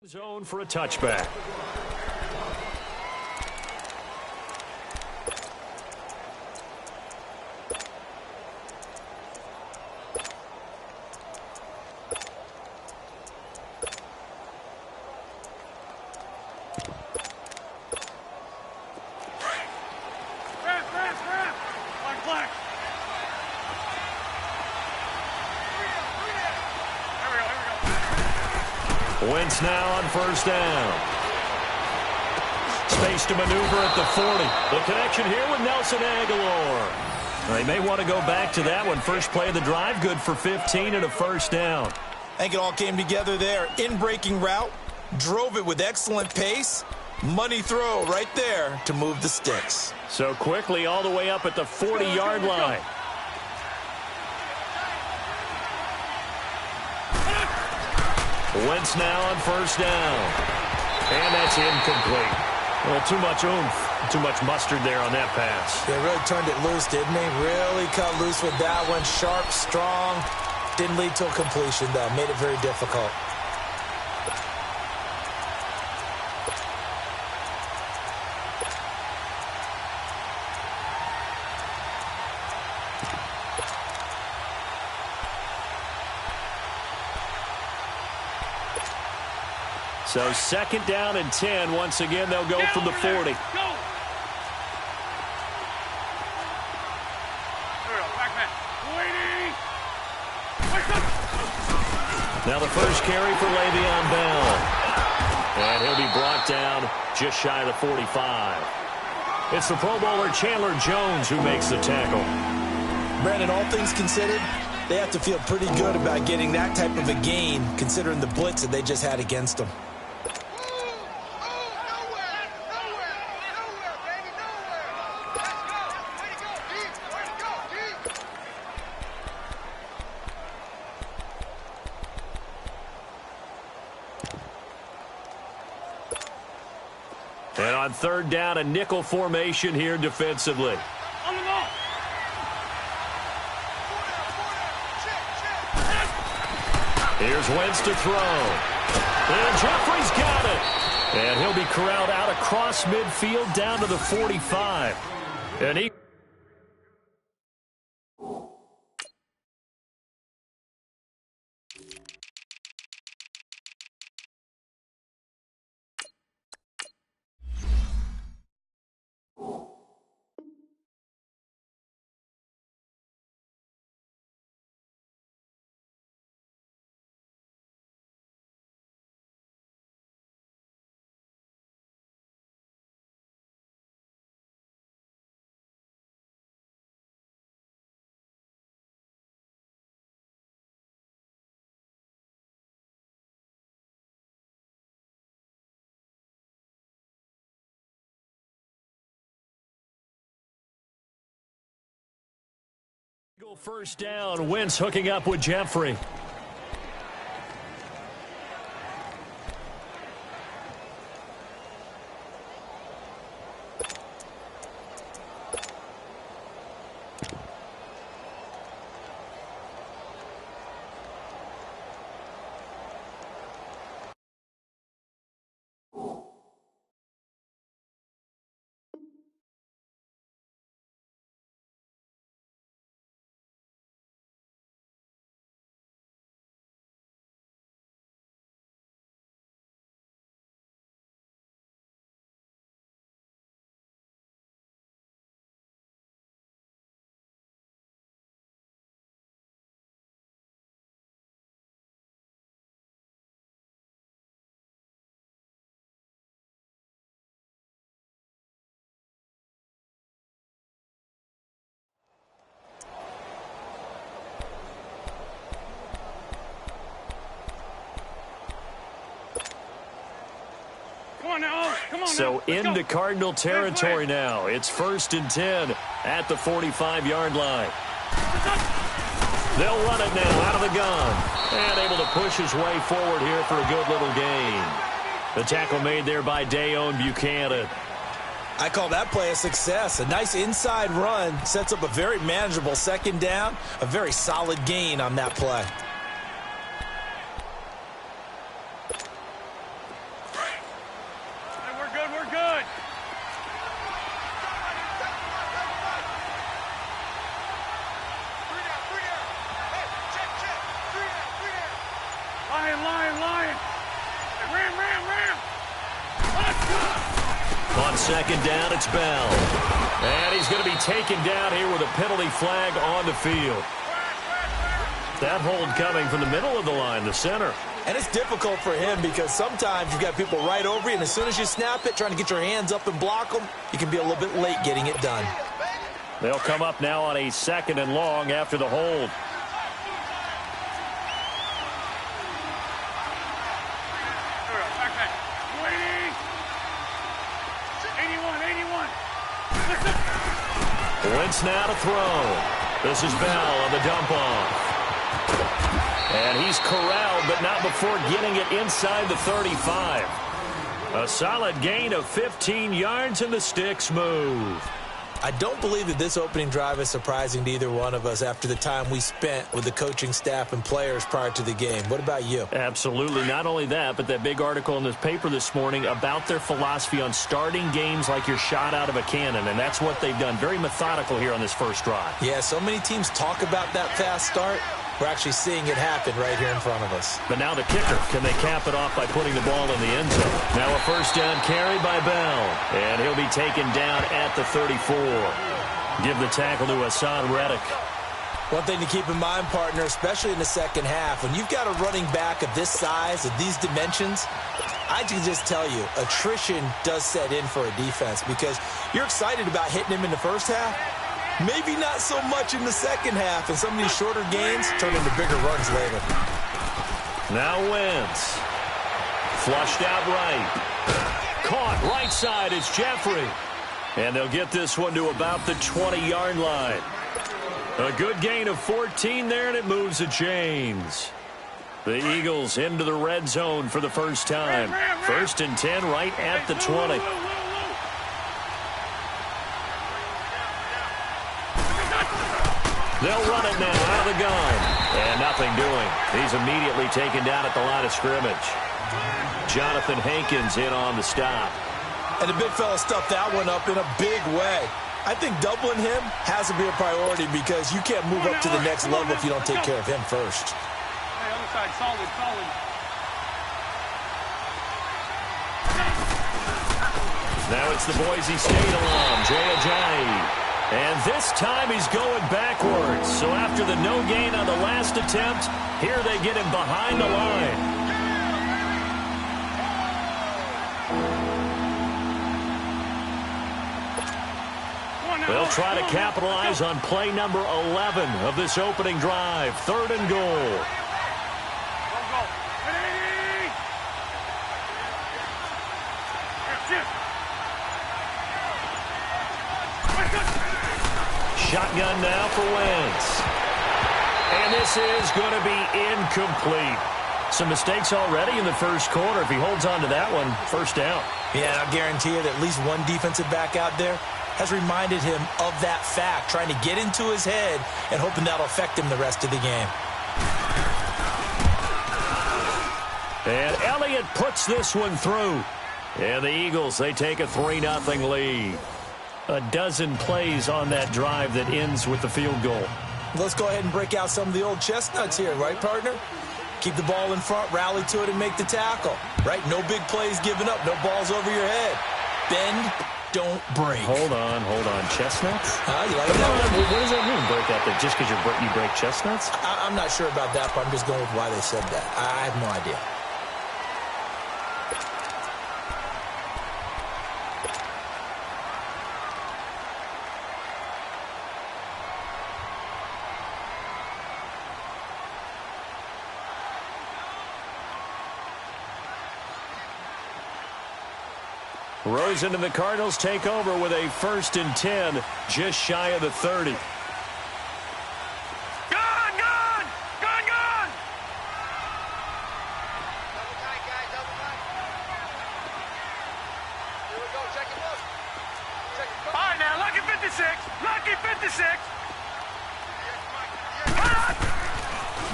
Zone for a touchback. Wentz now on first down. Space to maneuver at the 40. The connection here with Nelson Aguilar. They may want to go back to that one. First play of the drive, good for 15 and a first down. I think it all came together there. In-breaking route, drove it with excellent pace. Money throw right there to move the sticks. So quickly all the way up at the 40-yard line. Wentz now on first down. And that's incomplete. Well, too much oomph, too much mustard there on that pass. They really turned it loose, didn't they? Really cut loose with that one. Sharp, strong. Didn't lead to a completion, though. Made it very difficult. So second down and 10. Once again, they'll go from the 40. Now the first carry for Le'Veon Bell. And he'll be brought down just shy of the 45. It's the Pro Bowler Chandler Jones who makes the tackle. Brandon, all things considered, they have to feel pretty good about getting that type of a gain, considering the blitz that they just had against them. And on third down, a nickel formation here defensively. Here's Wentz to throw. And Jeffrey's got it. And he'll be corralled out across midfield down to the 45. And he... First down, Wentz hooking up with Jeffrey. So into Cardinal territory now. It's 1st and 10 at the 45-yard line. They'll run it now out of the gun. And able to push his way forward here for a good little gain. The tackle made there by Dayon Buchanan. I call that play a success. A nice inside run sets up a very manageable second down. A very solid gain on that play. second down, it's Bell. And he's going to be taken down here with a penalty flag on the field. That hold coming from the middle of the line, the center. And it's difficult for him because sometimes you've got people right over you, and as soon as you snap it, trying to get your hands up and block them, you can be a little bit late getting it done. They'll come up now on a 2nd and long after the hold. Wentz now to throw. This is Bell on the dump off. And he's corralled, but not before getting it inside the 35. A solid gain of 15 yards, and the sticks move. I don't believe that this opening drive is surprising to either one of us after the time we spent with the coaching staff and players prior to the game. What about you? Absolutely. Not only that, but that big article in this paper this morning about their philosophy on starting games like you're shot out of a cannon, and that's what they've done. Very methodical here on this first drive. Yeah, so many teams talk about that fast start. We're actually seeing it happen right here in front of us. But now the kicker. Can they cap it off by putting the ball in the end zone? Now a first down carry by Bell. And he'll be taken down at the 34. Give the tackle to Hassan Reddick. One thing to keep in mind, partner, especially in the second half, when you've got a running back of this size, of these dimensions, I can just tell you, attrition does set in for a defense because you're excited about hitting him in the first half. Maybe not so much in the second half, and some of these shorter gains turn into bigger runs later. Now Wentz. Flushed out right. Caught right side is Jeffrey. And they'll get this one to about the 20-yard line. A good gain of 14 there, and it moves the chains. The Eagles into the red zone for the first time. 1st and 10 right at the 20. They'll run it now out of the gun. And nothing doing. He's immediately taken down at the line of scrimmage. Jonathan Hankins in on the stop. And the big fella stuffed that one up in a big way. I think doubling him has to be a priority because you can't move up to the next level if you don't take care of him first. Hey, other side, solid, solid. Now it's the Boise State alum, Jay Ajayi. And this time he's going backwards. So after the no gain on the last attempt, here they get him behind the line. They'll try to capitalize on play number 11 of this opening drive. 3rd and goal. Shotgun now for Wentz. And this is going to be incomplete. Some mistakes already in the first quarter. If he holds on to that one, first down. Yeah, and I'll guarantee you that at least one defensive back out there has reminded him of that fact, trying to get into his head and hoping that'll affect him the rest of the game. And Elliott puts this one through. And the Eagles, they take a 3-0 lead. A dozen plays on that drive that ends with the field goal. Let's go ahead and break out some of the old chestnuts here, right, partner? Keep the ball in front, rally to it, and make the tackle, right? No big plays given up, no balls over your head. Bend, don't break. Hold on. Chestnuts? You like that? What does that mean, break out there? Just because you break chestnuts? I'm not sure about that, but I'm just going with why they said that. I have no idea. Rosen and the Cardinals take over with a 1st and 10, just shy of the 30. Gone! Double tight, guys, double tight. Here we go, check it out. Check it out. All right, now, lucky 56. Lucky 56.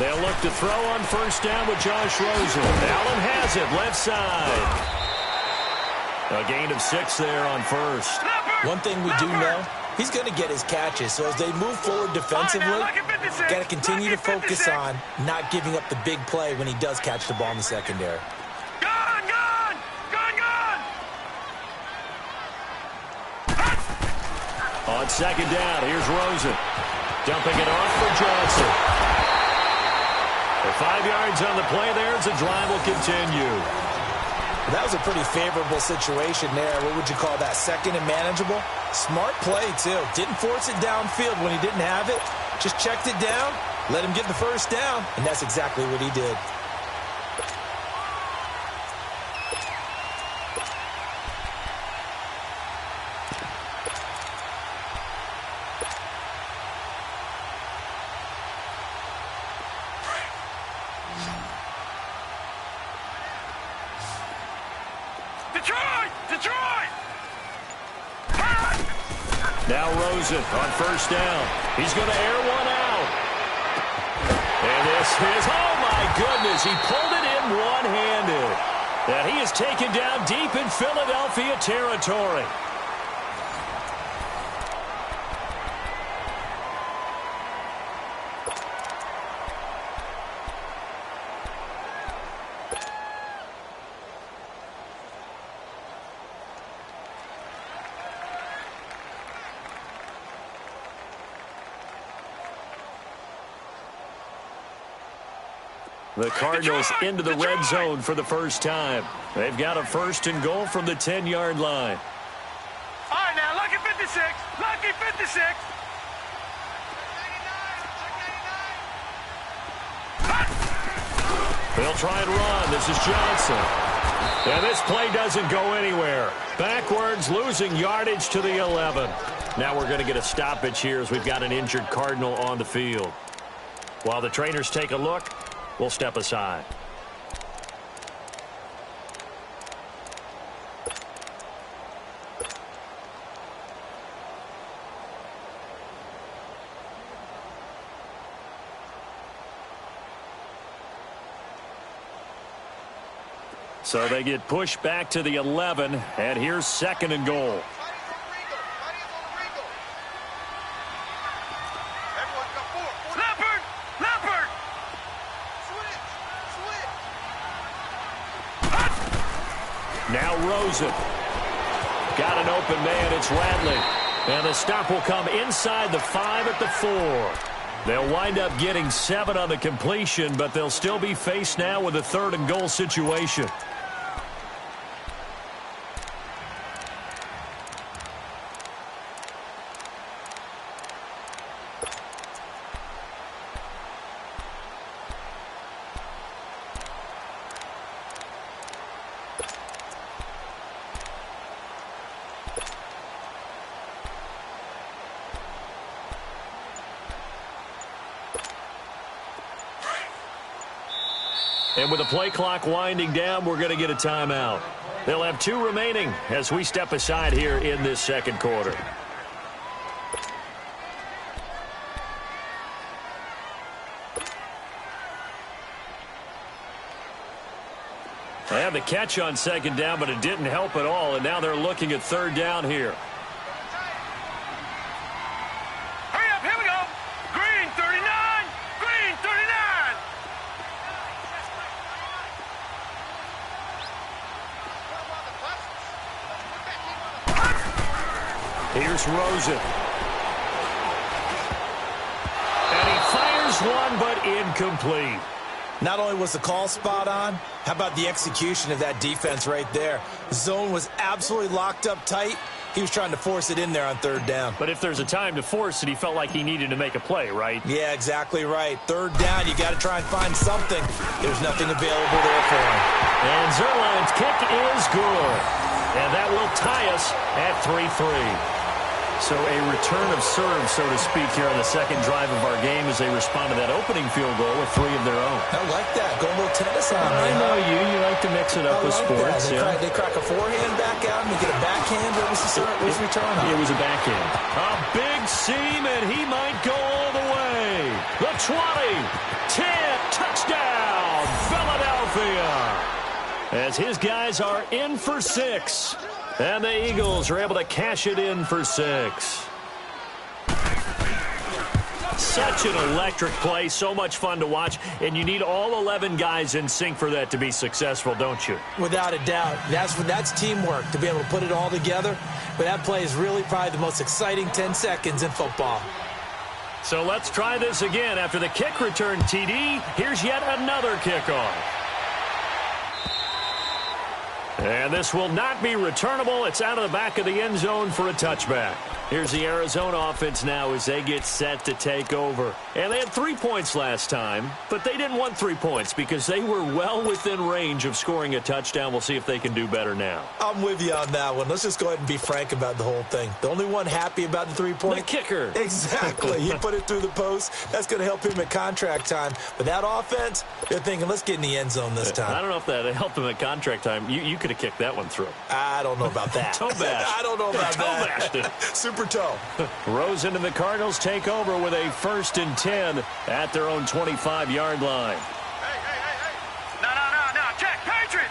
They'll look to throw on 1st down with Josh Rosen. Allen has it, left side. A gain of 6 there on 1st. One thing we do know, he's going to get his catches. So as they move forward defensively, got to continue to focus on not giving up the big play when he does catch the ball in the secondary. Gone! On second down, here's Rosen. Dumping it off for Johnson. For 5 yards on the play there as the drive will continue. That was a pretty favorable situation there. What would you call that? Second and manageable? Smart play, too. Didn't force it downfield when he didn't have it. Just checked it down, let him get the first down, and that's exactly what he did. Detroit! Now Rosen on first down. He's going to air one out. And this is, oh my goodness, he pulled it in one-handed. And he is taken down deep in Philadelphia territory. The Cardinals into the red zone for the first time. They've got a first and goal from the 10-yard line. All right, now, lucky 56. Lucky 56. They'll try and run. This is Johnson. And this play doesn't go anywhere. Backwards, losing yardage to the 11. Now we're going to get a stoppage here as we've got an injured Cardinal on the field. While the trainers take a look, we'll step aside. So they get pushed back to the 11, and here's second and goal. Now Rosen. Got an open man. It's Radley. And the stop will come inside the 5 at the 4. They'll wind up getting 7 on the completion, but they'll still be faced now with a third and goal situation. And with the play clock winding down, we're going to get a timeout. They'll have 2 remaining as we step aside here in this second quarter. They had the catch on second down, but it didn't help at all, and now they're looking at third down here. Hurry up, here we go. Green 39, green 39. Here's Rosen. And he fires one, but incomplete. Not only was the call spot on, how about the execution of that defense right there? The zone was absolutely locked up tight. He was trying to force it in there on third down. But if there's a time to force it, he felt like he needed to make a play, right? Yeah, exactly right. Third down, you got to try and find something. There's nothing available there for him. And Zerline's kick is good. And that will tie us at 3-3. So a return of serve, so to speak, here on the second drive of our game as they respond to that opening field goal with 3 of their own. I like that. Go a little tennis on me. I know you. You like to mix it up with sports. They crack a forehand back out and they get a backhand. What was the return on? It was a backhand. A big seam, and he might go all the way. The 20, 10, touchdown, Philadelphia. As his guys are in for 6. And the Eagles are able to cash it in for 6. Such an electric play, so much fun to watch, and you need all 11 guys in sync for that to be successful, don't you? Without a doubt. That's teamwork, to be able to put it all together. But that play is really probably the most exciting 10 seconds in football. So let's try this again. After the kick return TD, here's yet another kickoff. And this will not be returnable. It's out of the back of the end zone for a touchback. Here's the Arizona offense now as they get set to take over. And they had 3 points last time, but they didn't want 3 points because they were well within range of scoring a touchdown. We'll see if they can do better now. I'm with you on that one. Let's just go ahead and be frank about the whole thing. The only one happy about the 3-point? The kicker. Exactly. He put it through the post. That's going to help him at contract time. But that offense, they're thinking, let's get in the end zone this time. I don't know if that helped him at contract time. You could have kicked that one through. I don't know about that. Toe bash. I don't know about that. Toe bashed it. Super toe. Rosen and the Cardinals take over with a 1st and 10 at their own 25-yard line. Hey. No. Check. Patriot.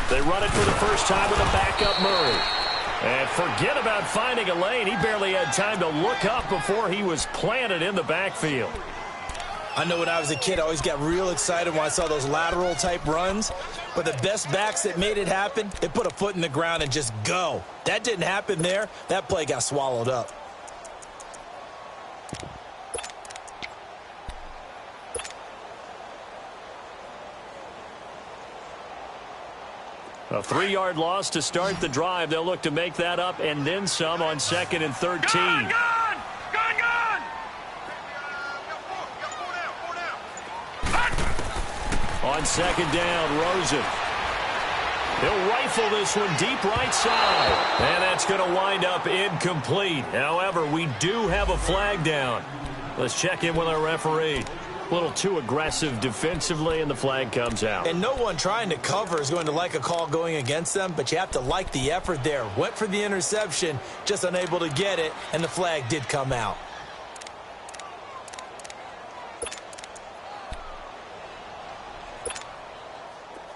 They run it for the first time with a backup Murray. And forget about finding a lane. He barely had time to look up before he was planted in the backfield. I know when I was a kid, I always got real excited when I saw those lateral-type runs. But the best backs that made it happen, they put a foot in the ground and just go. That didn't happen there. That play got swallowed up. A 3-yard loss to start the drive. They'll look to make that up and then some on 2nd and 13. Gone! On 2nd down, Rosen. He'll rifle this one deep right side. And that's going to wind up incomplete. However, we do have a flag down. Let's check in with our referee. A little too aggressive defensively, and the flag comes out. And no one trying to cover is going to like a call going against them, but you have to like the effort there. Went for the interception, just unable to get it, and the flag did come out.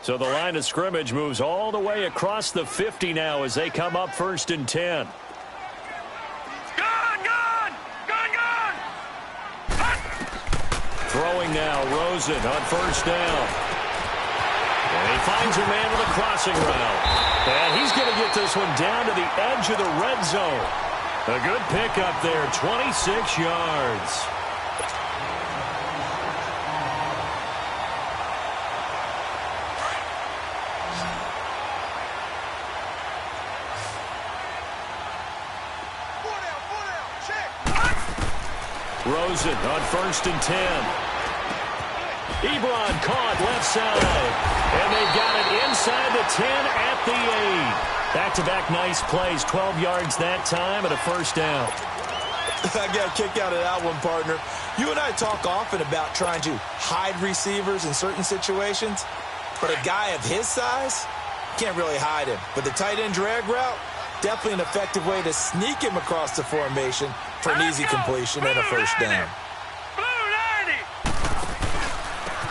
So the line of scrimmage moves all the way across the 50 now as they come up 1st and 10. Gone! Throwing now, Rosen on 1st down. And he finds a man with a crossing route. And he's going to get this one down to the edge of the red zone. A good pickup there, 26 yards. Rosen on 1st and 10. Ebron caught left side. And they've got it inside the 10 at the 8. Back-to-back nice plays. 12 yards that time and a 1st down. I got a kick out of that one, partner. You and I talk often about trying to hide receivers in certain situations. But a guy of his size, can't really hide him. But the tight end drag route, definitely an effective way to sneak him across the formation for an easy completion and a 1st down.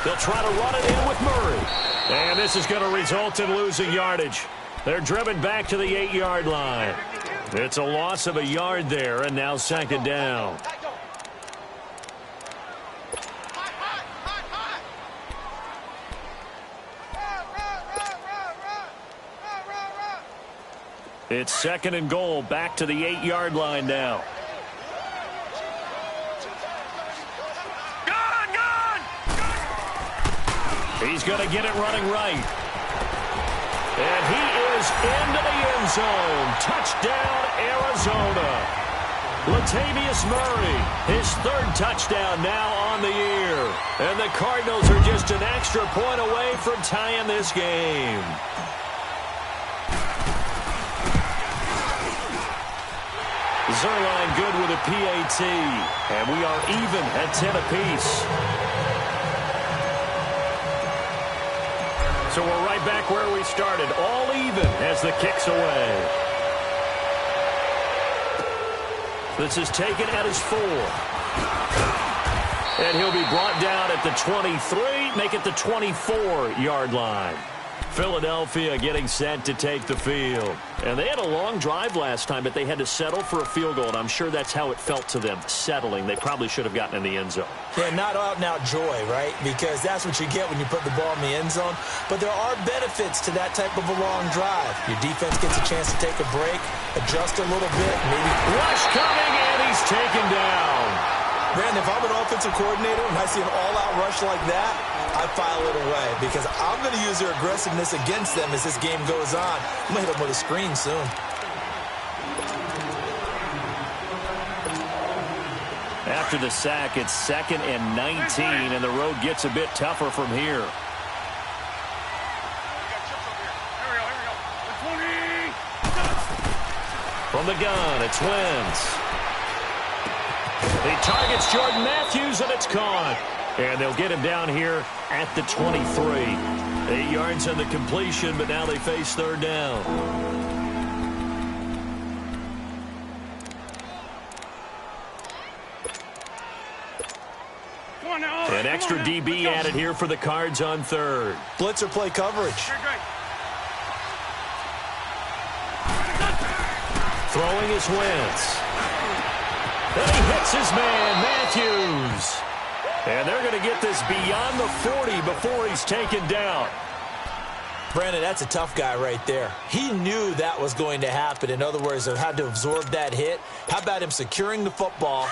They'll try to run it in with Murray. And this is going to result in losing yardage. They're driven back to the 8-yard line. It's a loss of a yard there, and now 2nd down. It's 2nd and goal, back to the 8-yard line now. He's going to get it running right. And he is into the end zone. Touchdown, Arizona. Latavius Murray, his 3rd touchdown now on the year. And the Cardinals are just an extra point away from tying this game. Zerline good with a PAT. And we are even at 10 apiece. So we're right back where we started, all even as the kick's away. This is taken at his 4. And he'll be brought down at the 23, make it the 24-yard line. Philadelphia getting set to take the field. And they had a long drive last time, but they had to settle for a field goal, and I'm sure that's how it felt to them, settling. They probably should have gotten in the end zone. Yeah, not out-and-out joy, right? Because that's what you get when you put the ball in the end zone. But there are benefits to that type of a long drive. Your defense gets a chance to take a break, adjust a little bit, maybe. Rush coming, and he's taken down. Brandon, if I'm an offensive coordinator and I see an all-out rush like that, I file it away because I'm going to use their aggressiveness against them as this game goes on. I'm going to hit them with a screen soon. After the sack, it's 2nd and 19, and the road gets a bit tougher from here. From the gun, it's Wentz. He targets Jordan Matthews, and it's caught. And they'll get him down here at the 23. 8 yards on the completion, but now they face 3rd down. An extra DB added here for the Cards on 3rd. Blitzer play coverage. Throwing is Wentz. And he hits his man, Matthews. And they're going to get this beyond the 40 before he's taken down. Brandon, that's a tough guy right there. He knew that was going to happen. In other words, they had to absorb that hit. How about him securing the football,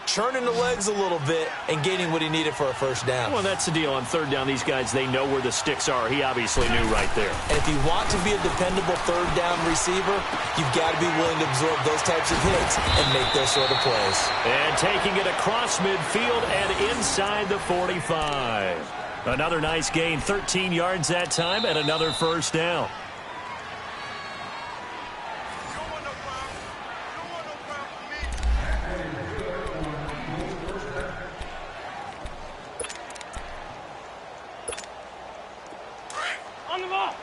churning the legs a little bit, and getting what he needed for a 1st down? Well, that's the deal. On 3rd down, these guys, they know where the sticks are. He obviously knew right there. And if you want to be a dependable 3rd down receiver, you've got to be willing to absorb those types of hits and make those sort of plays. And taking it across midfield and inside the 45. Another nice gain, 13 yards that time, and another 1st down. On the ball.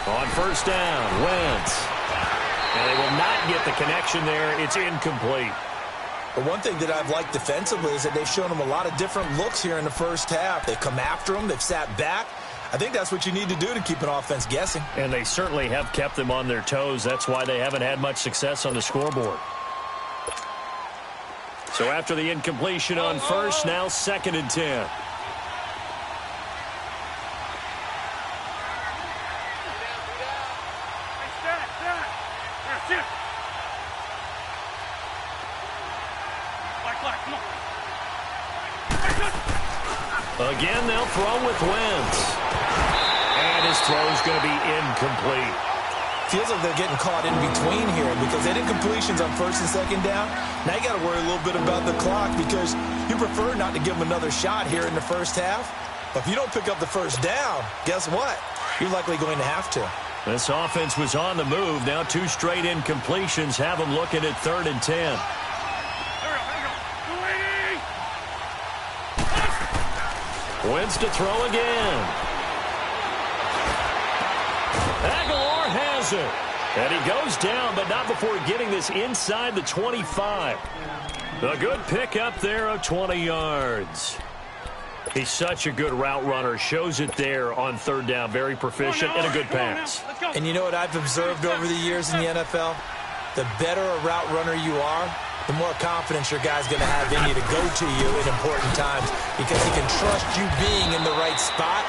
On 1st down, Wentz. And they will not get the connection there. It's incomplete. But one thing that I've liked defensively is that they've shown him a lot of different looks here in the 1st half. They've come after him. They've sat back. I think that's what you need to do to keep an offense guessing. And they certainly have kept them on their toes. That's why they haven't had much success on the scoreboard. So after the incompletion on 1st, now 2nd and 10. Again, they'll throw with Wentz. And his throw's going to be incomplete. Feels like they're getting caught in between here because they did completions on 1st and 2nd down. Now you got to worry a little bit about the clock because you prefer not to give them another shot here in the 1st half. But if you don't pick up the 1st down, guess what? You're likely going to have to. This offense was on the move. Now 2 straight incompletions have them looking at 3rd and 10. Wentz to throw again. Aguilar has it. And he goes down, but not before getting this inside the 25. A good pickup there of 20 yards. He's such a good route runner. Shows it there on 3rd down. Very proficient and a good pass. And you know what I've observed over the years in the NFL? The better a route runner you are, the more confidence your guy's going to have in you to go to you in important times because he can trust you being in the right spot,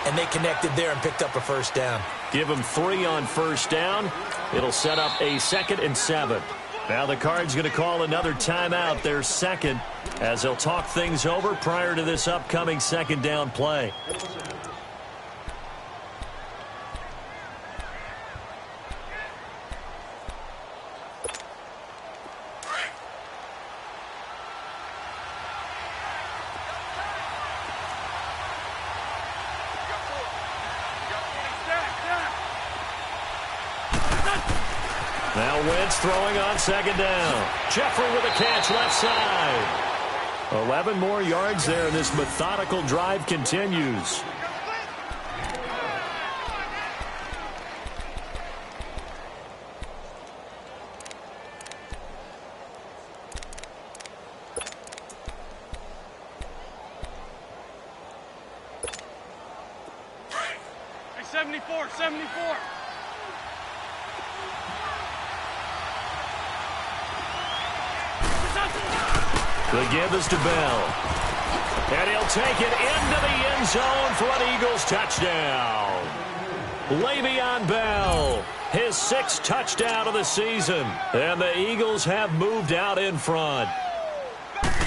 and they connected there and picked up a 1st down. Give him 3 on 1st down. It'll set up a 2nd and 7. Now the Cards going to call another timeout, their 2nd, as they'll talk things over prior to this upcoming 2nd down play. Now Wentz throwing on 2nd down. Jeffrey with a catch left side. 11 more yards there, and this methodical drive continues. 74, 74. The give is to Bell. And he'll take it into the end zone for an Eagles touchdown. Le'Veon Bell, his 6th touchdown of the season. And the Eagles have moved out in front.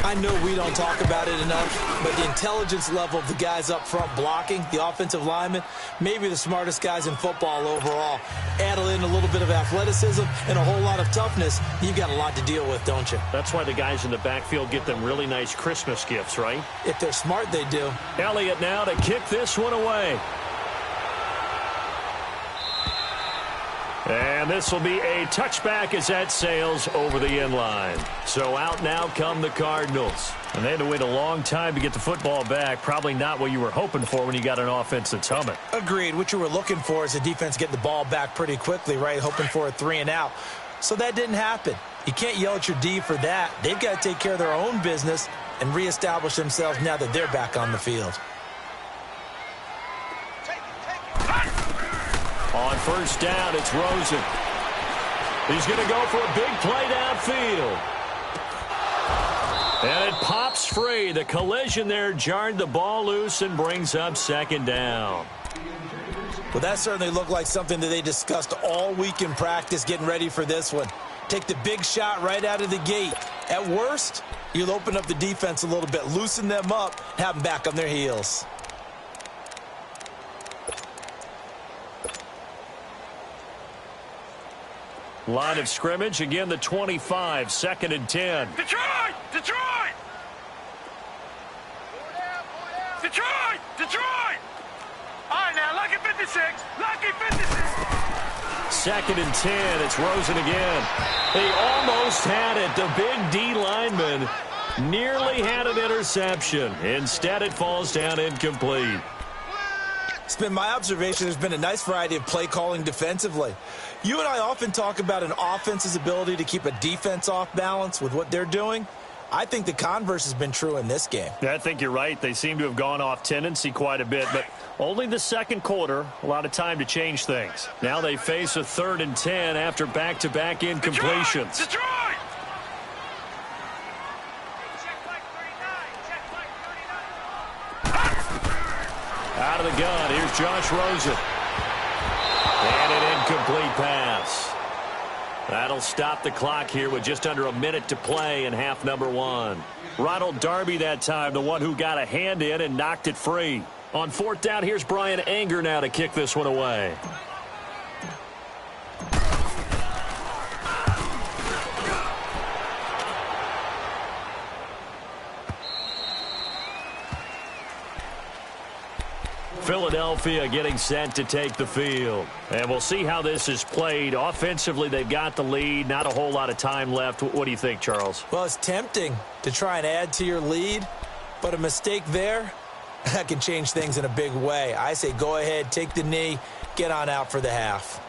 I know we don't talk about it enough, but the intelligence level of the guys up front blocking, the offensive linemen, maybe the smartest guys in football overall. Add in a little bit of athleticism and a whole lot of toughness, you've got a lot to deal with, don't you? That's why the guys in the backfield get them really nice Christmas gifts, right? If they're smart, they do. Elliott now to kick this one away. And this will be a touchback as that sails over the end line. So out now come the Cardinals. And they had to wait a long time to get the football back. Probably not what you were hoping for when you got an offense that's humming. Agreed. What you were looking for is the defense getting the ball back pretty quickly, right? Hoping for a 3 and out. So that didn't happen. You can't yell at your D for that. They've got to take care of their own business and reestablish themselves now that they're back on the field. On first down, it's Rosen. He's going to go for a big play downfield. And it pops free. The collision there jarred the ball loose and brings up second down. Well, that certainly looked like something that they discussed all week in practice getting ready for this one. Take the big shot right out of the gate. At worst, you'll open up the defense a little bit, loosen them up, have them back on their heels. Line of scrimmage, again the 25, 2nd and 10. Detroit! Detroit! Detroit! Detroit! All right, now, lucky 56. Lucky 56. 2nd and 10, it's Rosen again. He almost had it. The big D lineman nearly had an interception. Instead, it falls down incomplete. It's been my observation there's been a nice variety of play calling defensively. You and I often talk about an offense's ability to keep a defense off balance with what they're doing. I think the converse has been true in this game. I think you're right. They seem to have gone off tendency quite a bit, but only the second quarter, a lot of time to change things. Now they face a 3rd and 10 after back-to-back incompletions. Detroit! Out of the gun, here's Josh Rosen. And an incomplete pass. That'll stop the clock here with just under a minute to play in half number 1. Ronald Darby that time, the one who got a hand in and knocked it free. On 4th down, here's Brian Anger now to kick this one away. Philadelphia getting set to take the field. And we'll see how this is played. Offensively, they've got the lead. Not a whole lot of time left. What do you think, Charles? Well, it's tempting to try and add to your lead, but a mistake there, that can change things in a big way. I say go ahead, take the knee, get on out for the half.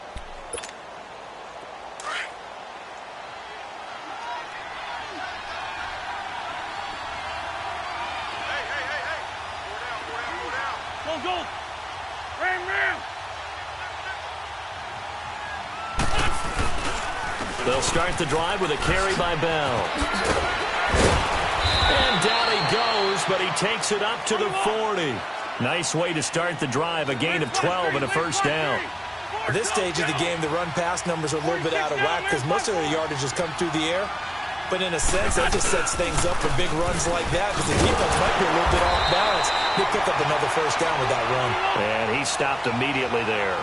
Go! Ram! They'll start the drive with a carry by Bell. And down he goes, but he takes it up to the 40. Nice way to start the drive, a gain of 12 and a first down. At this stage of the game, the run-pass numbers are a little bit out of whack because most of their yardage has come through the air. But in a sense, that just sets things up for big runs like that because the defense might be a little bit off balance. They pick up another first down with that run. And he stopped immediately there.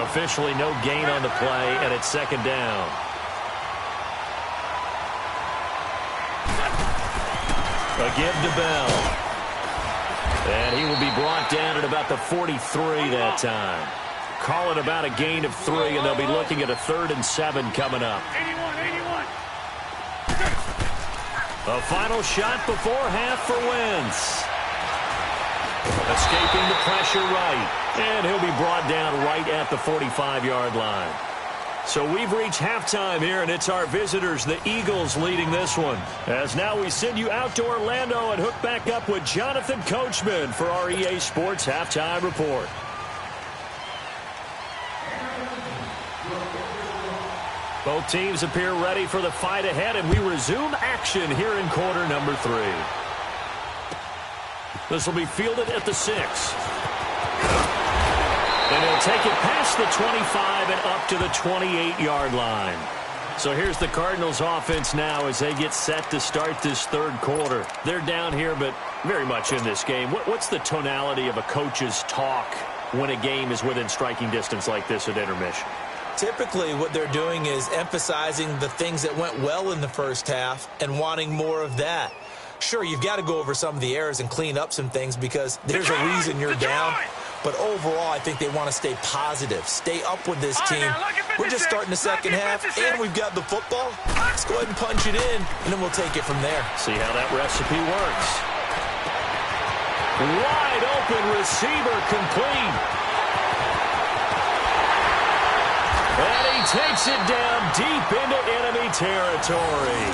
Officially no gain on the play, and it's 2nd down. A give to Bell. And he will be brought down at about the 43 that time. Call it about a gain of 3, and they'll be looking at a 3rd and 7 coming up. 81. A final shot before half for Wentz. Escaping the pressure right. And he'll be brought down right at the 45-yard line. So we've reached halftime here, and it's our visitors, the Eagles, leading this one. As now we send you out to Orlando and hook back up with Jonathan Coachman for our EA Sports Halftime Report. Both teams appear ready for the fight ahead, and we resume action here in quarter number 3. This will be fielded at the 6. And he'll take it past the 25 and up to the 28-yard line. So here's the Cardinals offense now as they get set to start this third quarter. They're down here, but very much in this game. What's the tonality of a coach's talk when a game is within striking distance like this at intermission? Typically, what they're doing is emphasizing the things that went well in the first half and wanting more of that. Sure, you've got to go over some of the errors and clean up some things because there's a reason you're down. But overall, I think they want to stay positive, stay up with this team. We're just starting the second half, and we've got the football. Let's go ahead and punch it in, and then we'll take it from there. See how that recipe works. Wide open receiver complete. And he takes it down deep into enemy territory.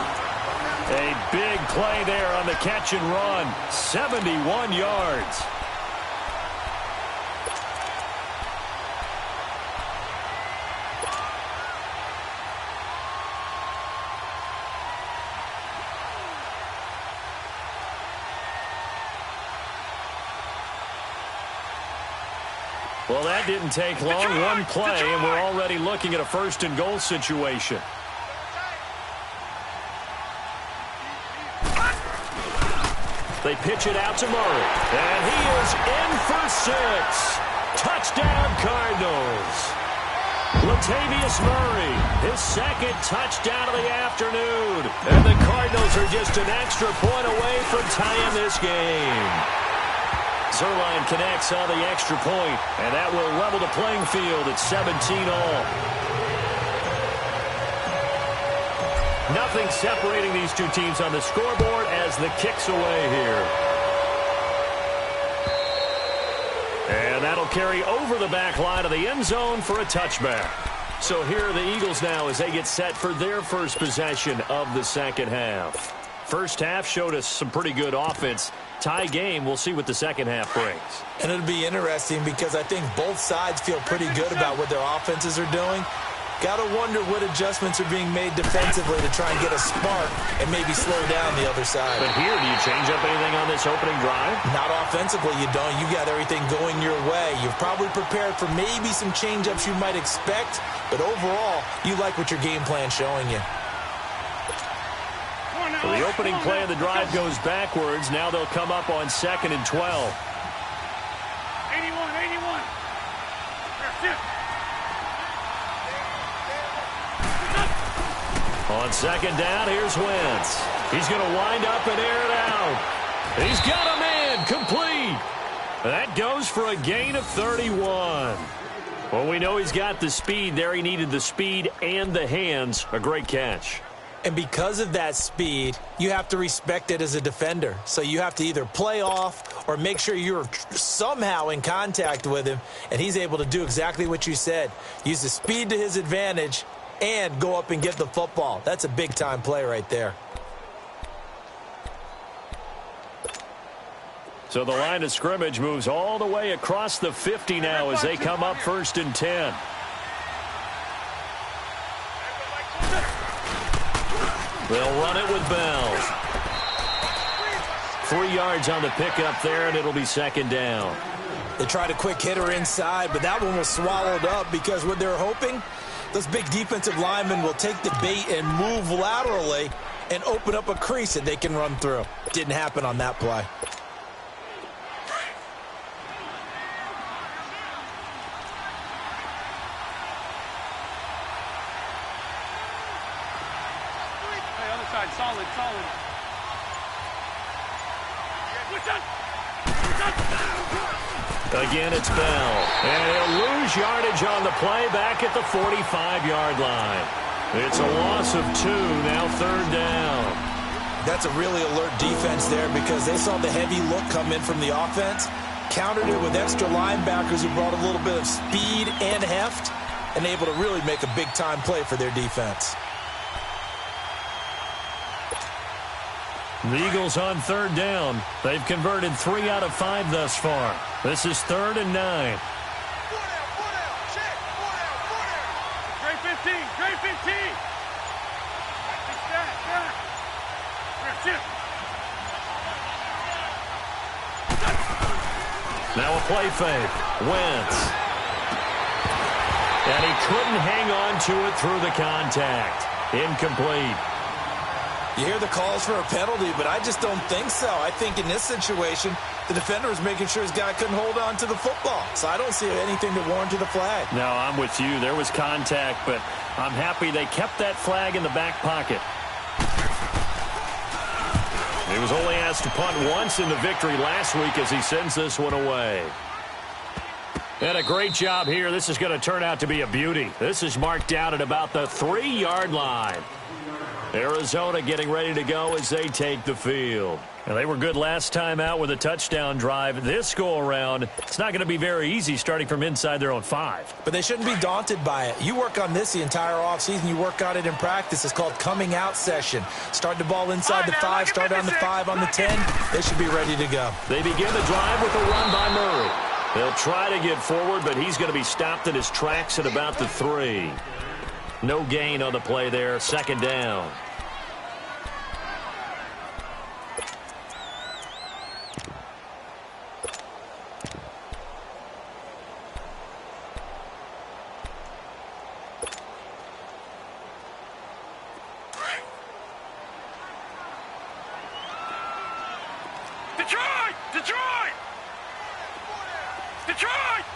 A big play there on the catch and run. 71 yards. Well, that didn't take long. One play, and we're already looking at a first and goal situation. They pitch it out to Murray. And he is in for 6. Touchdown, Cardinals. Latavius Murray, his second touchdown of the afternoon. And the Cardinals are just an extra point away from tying this game. Zerline connects on the extra point, and that will level the playing field at 17-all. Nothing separating these two teams on the scoreboard as the kick's away here. And that'll carry over the back line of the end zone for a touchback. So here are the Eagles now as they get set for their first possession of the second half. First half showed us some pretty good offense. Tie game, we'll see what the second half brings. And it'll be interesting because I think both sides feel pretty good about what their offenses are doing. Got to wonder what adjustments are being made defensively to try and get a spark and maybe slow down the other side. But here, do you change up anything on this opening drive? Not offensively, you don't. You got everything going your way. You've probably prepared for maybe some change-ups you might expect, but overall, you like what your game plan's showing you. Well, the opening play of the drive goes backwards. Now they'll come up on 2nd and 12. 81. That's it. On 2nd down, here's Wentz. He's going to wind up and air it out. He's got a man complete. That goes for a gain of 31. Well, we know he's got the speed there. He needed the speed and the hands. A great catch. And because of that speed, you have to respect it as a defender. So you have to either play off or make sure you're somehow in contact with him, and he's able to do exactly what you said. Use the speed to his advantage and go up and get the football. That's a big-time play right there. So the line of scrimmage moves all the way across the 50 now as they come up 1st and 10. They'll run it with Bell. 3 yards on the pickup there, and it'll be 2nd down. They tried a quick hitter inside, but that one was swallowed up because what they're hoping, those big defensive linemen will take the bait and move laterally and open up a crease that they can run through. Didn't happen on that play. Solid. Again, it's Bell. And he'll lose yardage on the play back at the 45-yard line. It's a loss of 2, now 3rd down. That's a really alert defense there because they saw the heavy look come in from the offense, countered it with extra linebackers who brought a little bit of speed and heft, and able to really make a big-time play for their defense. The Eagles on 3rd down. They've converted 3 out of 5 thus far. This is 3rd and 9. Great 15. Trade 15. Back. Now a play fake. Wentz. And he couldn't hang on to it through the contact. Incomplete. You hear the calls for a penalty, but I just don't think so. I think in this situation, the defender was making sure his guy couldn't hold on to the football. So I don't see anything to warrant the flag. No, I'm with you. There was contact, but I'm happy they kept that flag in the back pocket. He was only asked to punt once in the victory last week as he sends this one away. And a great job here. This is going to turn out to be a beauty. This is marked out at about the 3-yard line. Arizona getting ready to go as they take the field. Now, they were good last time out with a touchdown drive. This go-around, it's not going to be very easy starting from inside their own 5. But they shouldn't be daunted by it. You work on this the entire offseason. You work on it in practice. It's called coming out session. Start the ball inside the 5, start on the 5, on the 10. They should be ready to go. They begin the drive with a run by Murray. They'll try to get forward, but he's going to be stopped in his tracks at about the 3. No gain on the play there. Second down.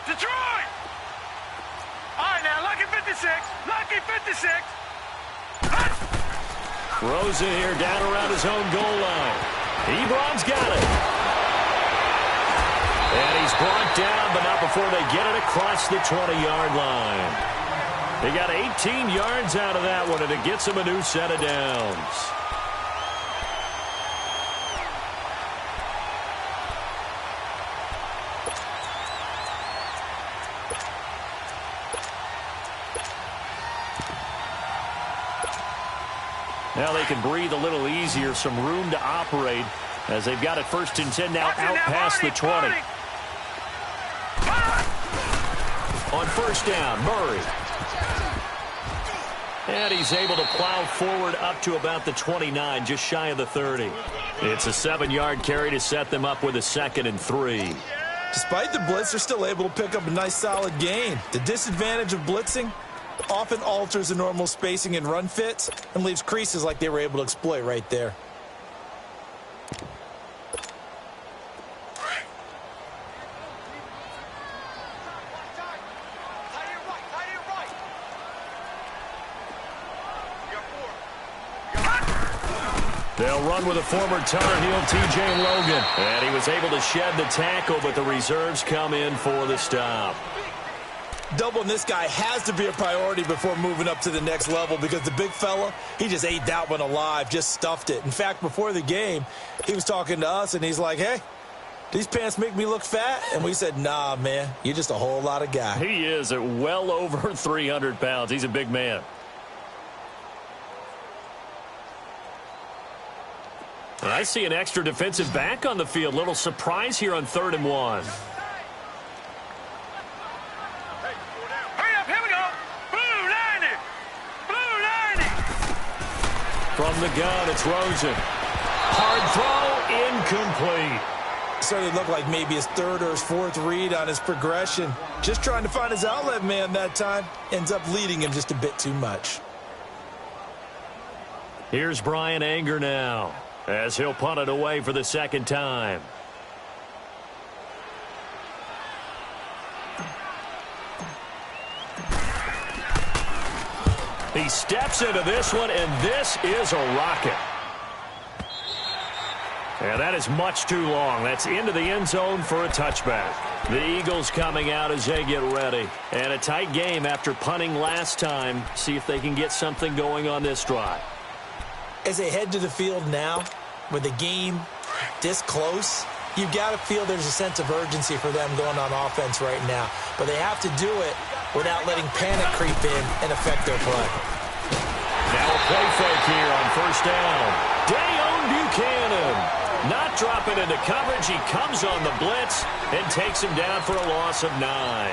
Detroit! All right, now, lucky 56. Lucky 56. Rosen here down around his own goal line. Ebron's got it. And he's brought down, but not before they get it across the 20-yard line. They got 18 yards out of that one, and it gets them a new set of downs. Now they can breathe a little easier, some room to operate as they've got it 1st and 10 now out past the 20. On 1st down, Murray. And he's able to plow forward up to about the 29, just shy of the 30. It's a 7-yard carry to set them up with a 2nd and 3. Despite the blitz, they're still able to pick up a nice solid gain. The disadvantage of blitzing often alters the normal spacing and run fits and leaves creases like they were able to exploit right there. They'll run with a former Tar Heel, T.J. Logan. And he was able to shed the tackle, but the reserves come in for the stop. Doubling this guy has to be a priority before moving up to the next level because the big fella, he just ate that one alive, just stuffed it. In fact, before the game, he was talking to us, and he's like, hey, these pants make me look fat? And we said, nah, man, you're just a whole lot of guy. He is at well over 300 pounds. He's a big man. And I see an extra defensive back on the field. Little surprise here on 3rd and 1. From the gun, it's Rosen. Hard throw, incomplete. Started to look like maybe his 3rd or his 4th read on his progression. Just trying to find his outlet man that time. Ends up leading him just a bit too much. Here's Brian Anger now, as he'll punt it away for the 2nd time. He steps into this one, and this is a rocket. And that is much too long. That's into the end zone for a touchback. The Eagles coming out as they get ready. And a tight game after punting last time. See if they can get something going on this drive. As they head to the field now, with the game this close, you've got to feel there's a sense of urgency for them going on offense right now. But they have to do it without letting panic creep in and affect their play. Now a play fake here on 1st down. Dayon Buchanan not dropping into coverage. He comes on the blitz and takes him down for a loss of 9.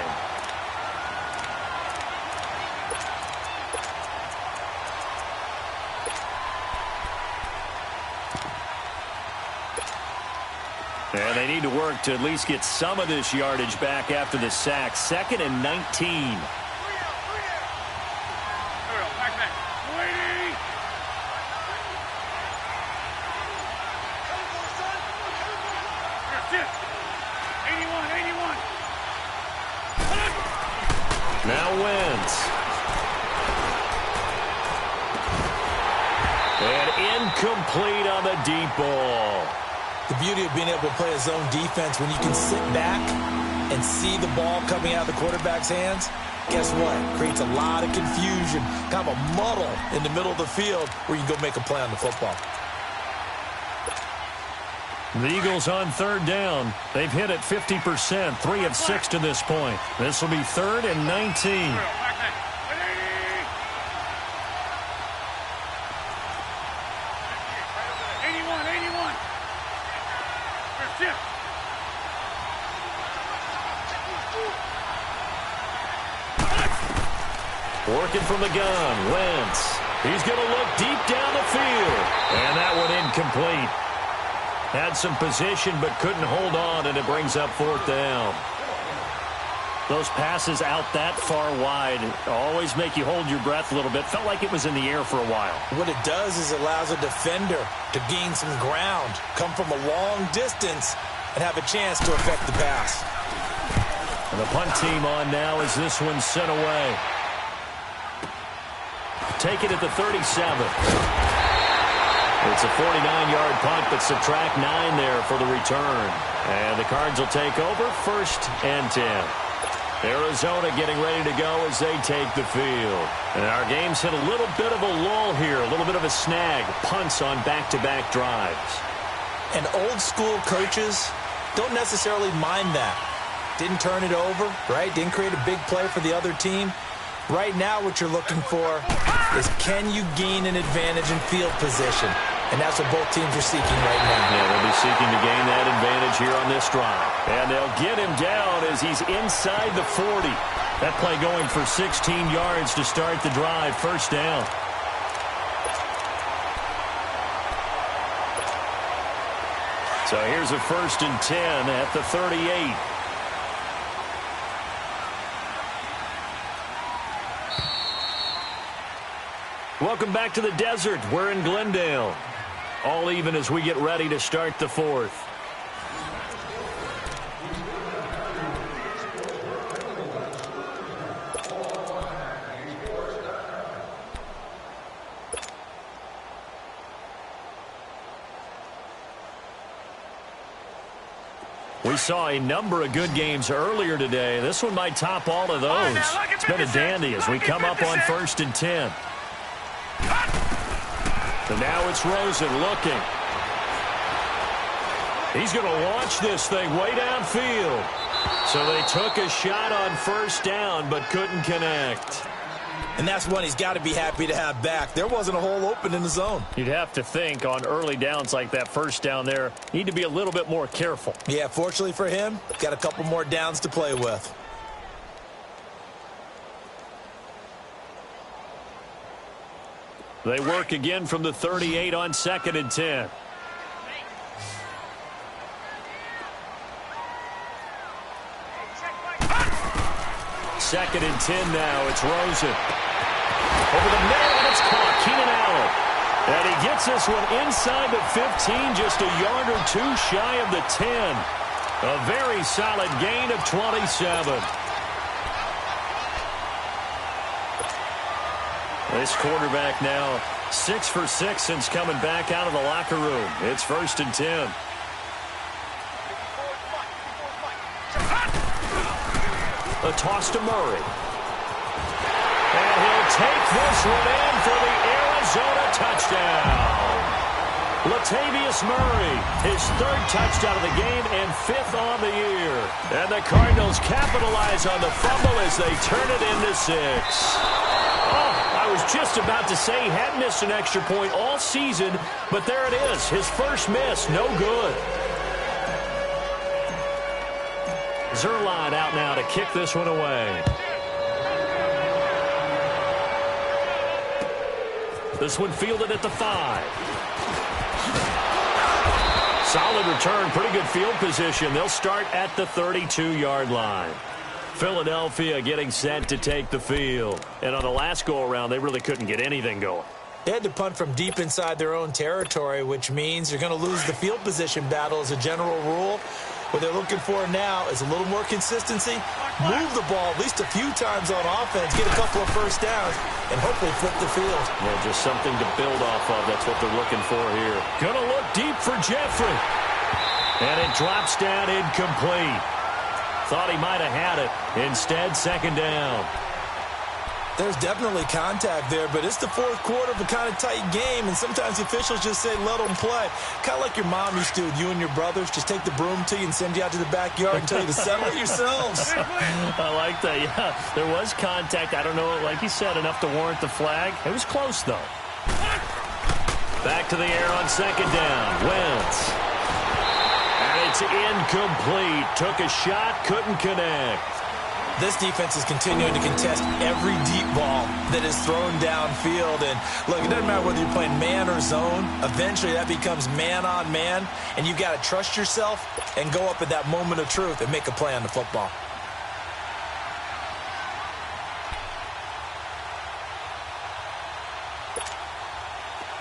And they need to work to at least get some of this yardage back after the sack. 2nd and 19. Now Wentz. And incomplete on the deep ball. The beauty of being able to play a zone defense when you can sit back and see the ball coming out of the quarterback's hands, guess what? Creates a lot of confusion, kind of a muddle in the middle of the field where you can go make a play on the football. The Eagles on 3rd down. They've hit it 50%, 3 of 6 to this point. This will be 3rd and 19. Working from the gun, Wentz. He's going to look deep down the field. And that one incomplete. Had some position but couldn't hold on, and it brings up 4th down. Those passes out that far wide always make you hold your breath a little bit. Felt like it was in the air for a while. What it does is it allows a defender to gain some ground, come from a long distance, and have a chance to affect the pass. And the punt team on now as this one's sent away. Take it at the 37. It's a 49-yard punt, but subtract 9 there for the return. And the Cards will take over 1st and 10. Arizona getting ready to go as they take the field. And our game's hit a little bit of a lull here, a little bit of a snag. Punts on back-to-back drives. And old-school coaches don't necessarily mind that. Didn't turn it over, right? Didn't create a big play for the other team. Right now what you're looking for is can you gain an advantage in field position? And that's what both teams are seeking right now. Yeah, they'll be seeking to gain that advantage here on this drive. And they'll get him down as he's inside the 40. That play going for 16 yards to start the drive. 1st down. So here's a 1st and 10 at the 38. Welcome back to the desert. We're in Glendale. All even as we get ready to start the 4th. We saw a number of good games earlier today. This one might top all of those. It's been a dandy as we come up on 1st and 10. And now it's Rosen looking. He's going to launch this thing way downfield. So they took a shot on 1st down but couldn't connect. And that's one he's got to be happy to have back. There wasn't a hole open in the zone. You'd have to think on early downs like that 1st down there, need to be a little bit more careful. Yeah, fortunately for him, got a couple more downs to play with. They work again from the 38 on 2nd and 10. Second and 10 now. It's Rosen. Over the middle, and it's caught. Keenan Allen. And he gets this one inside the 15, just a yard or 2 shy of the 10. A very solid gain of 27. This quarterback now 6 for 6 since coming back out of the locker room. It's 1st and 10. A toss to Murray. And he'll take this one in for the Arizona touchdown. Latavius Murray, his 3rd touchdown of the game and 5th on the year. And the Cardinals capitalize on the fumble as they turn it into 6. I was just about to say he hadn't missed an extra point all season, but there it is. His first miss, no good. Zerline out now to kick this one away. This one fielded at the 5. Solid return, pretty good field position. They'll start at the 32-yard line. Philadelphia getting set to take the field. And on the last go-around, they really couldn't get anything going. They had to punt from deep inside their own territory, which means you're going to lose the field position battle as a general rule. What they're looking for now is a little more consistency, move the ball at least a few times on offense, get a couple of first downs, and hopefully flip the field. Yeah, just something to build off of. That's what they're looking for here. Gonna look deep for Jeffrey. And it drops down incomplete. Thought he might have had it. Instead, second down. There's definitely contact there, but it's the fourth quarter of a kind of tight game, and sometimes the officials just say, let them play. Kind of like your mom used to with you and your brothers. Just take the broom to you and send you out to the backyard and tell you to settle it yourselves. I like that, yeah. There was contact. I don't know, like you said, enough to warrant the flag. It was close, though. Back to the air on second down. Wentz. And it's incomplete. Took a shot, couldn't connect. This defense is continuing to contest every deep ball that is thrown downfield. And, look, it doesn't matter whether you're playing man or zone. Eventually, that becomes man-on-man, and you've got to trust yourself and go up at that moment of truth and make a play on the football.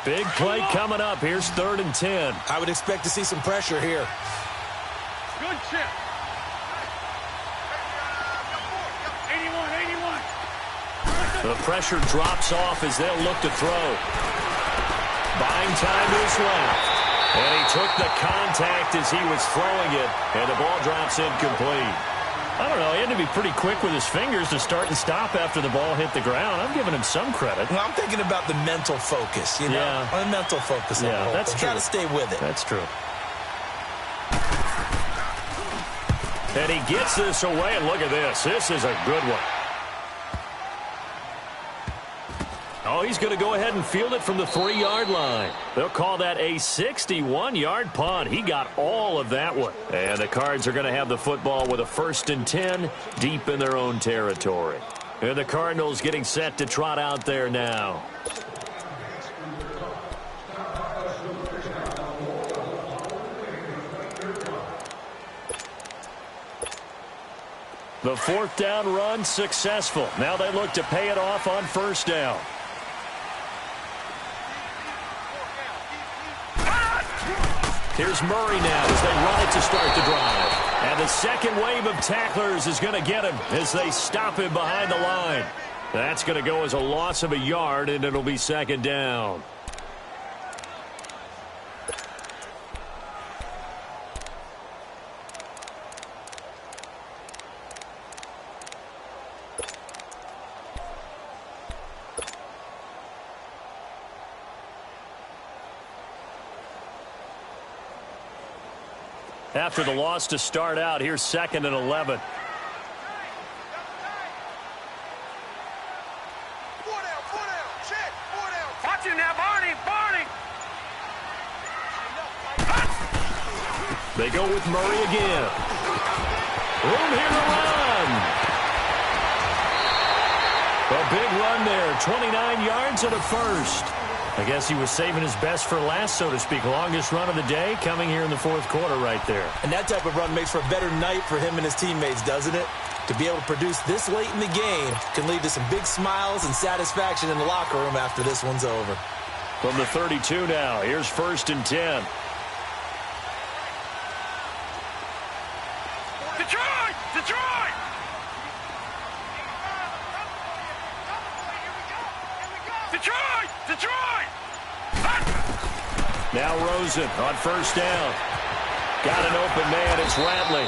Big play coming up. Here's 3rd and 10. I would expect to see some pressure here. Good chip. 81. The pressure drops off as they'll look to throw. Buying time is left. And he took the contact as he was throwing it, and the ball drops incomplete. I don't know. He had to be pretty quick with his fingers to start and stop after the ball hit the ground. I'm giving him some credit. Well, I'm thinking about the mental focus, you know? Yeah. The mental focus. Yeah, that's true. Got to stay with it. That's true. And he gets this away, and look at this. This is a good one. Oh, he's going to go ahead and field it from the 3-yard line. They'll call that a 61-yard punt. He got all of that one. And the Cards are going to have the football with a 1st and 10 deep in their own territory. And the Cardinals getting set to trot out there now. The 4th down run successful. Now they look to pay it off on 1st down. Here's Murray now as they run it to start the drive. And the second wave of tacklers is going to get him as they stop him behind the line. That's going to go as a loss of a yard, and it'll be 2nd down. After the loss to start out, here's 2nd and 11. Watch him now, Barney. They go with Murray again. Room here to run. A big run there. 29 yards and a first. I guess he was saving his best for last, so to speak. Longest run of the day coming here in the 4th quarter right there. And that type of run makes for a better night for him and his teammates, doesn't it? To be able to produce this late in the game can lead to some big smiles and satisfaction in the locker room after this one's over. From the 32 now, here's 1st and 10. Detroit! Detroit! Detroit! Detroit! Now Rosen on 1st down. Got an open man. It's Ratley.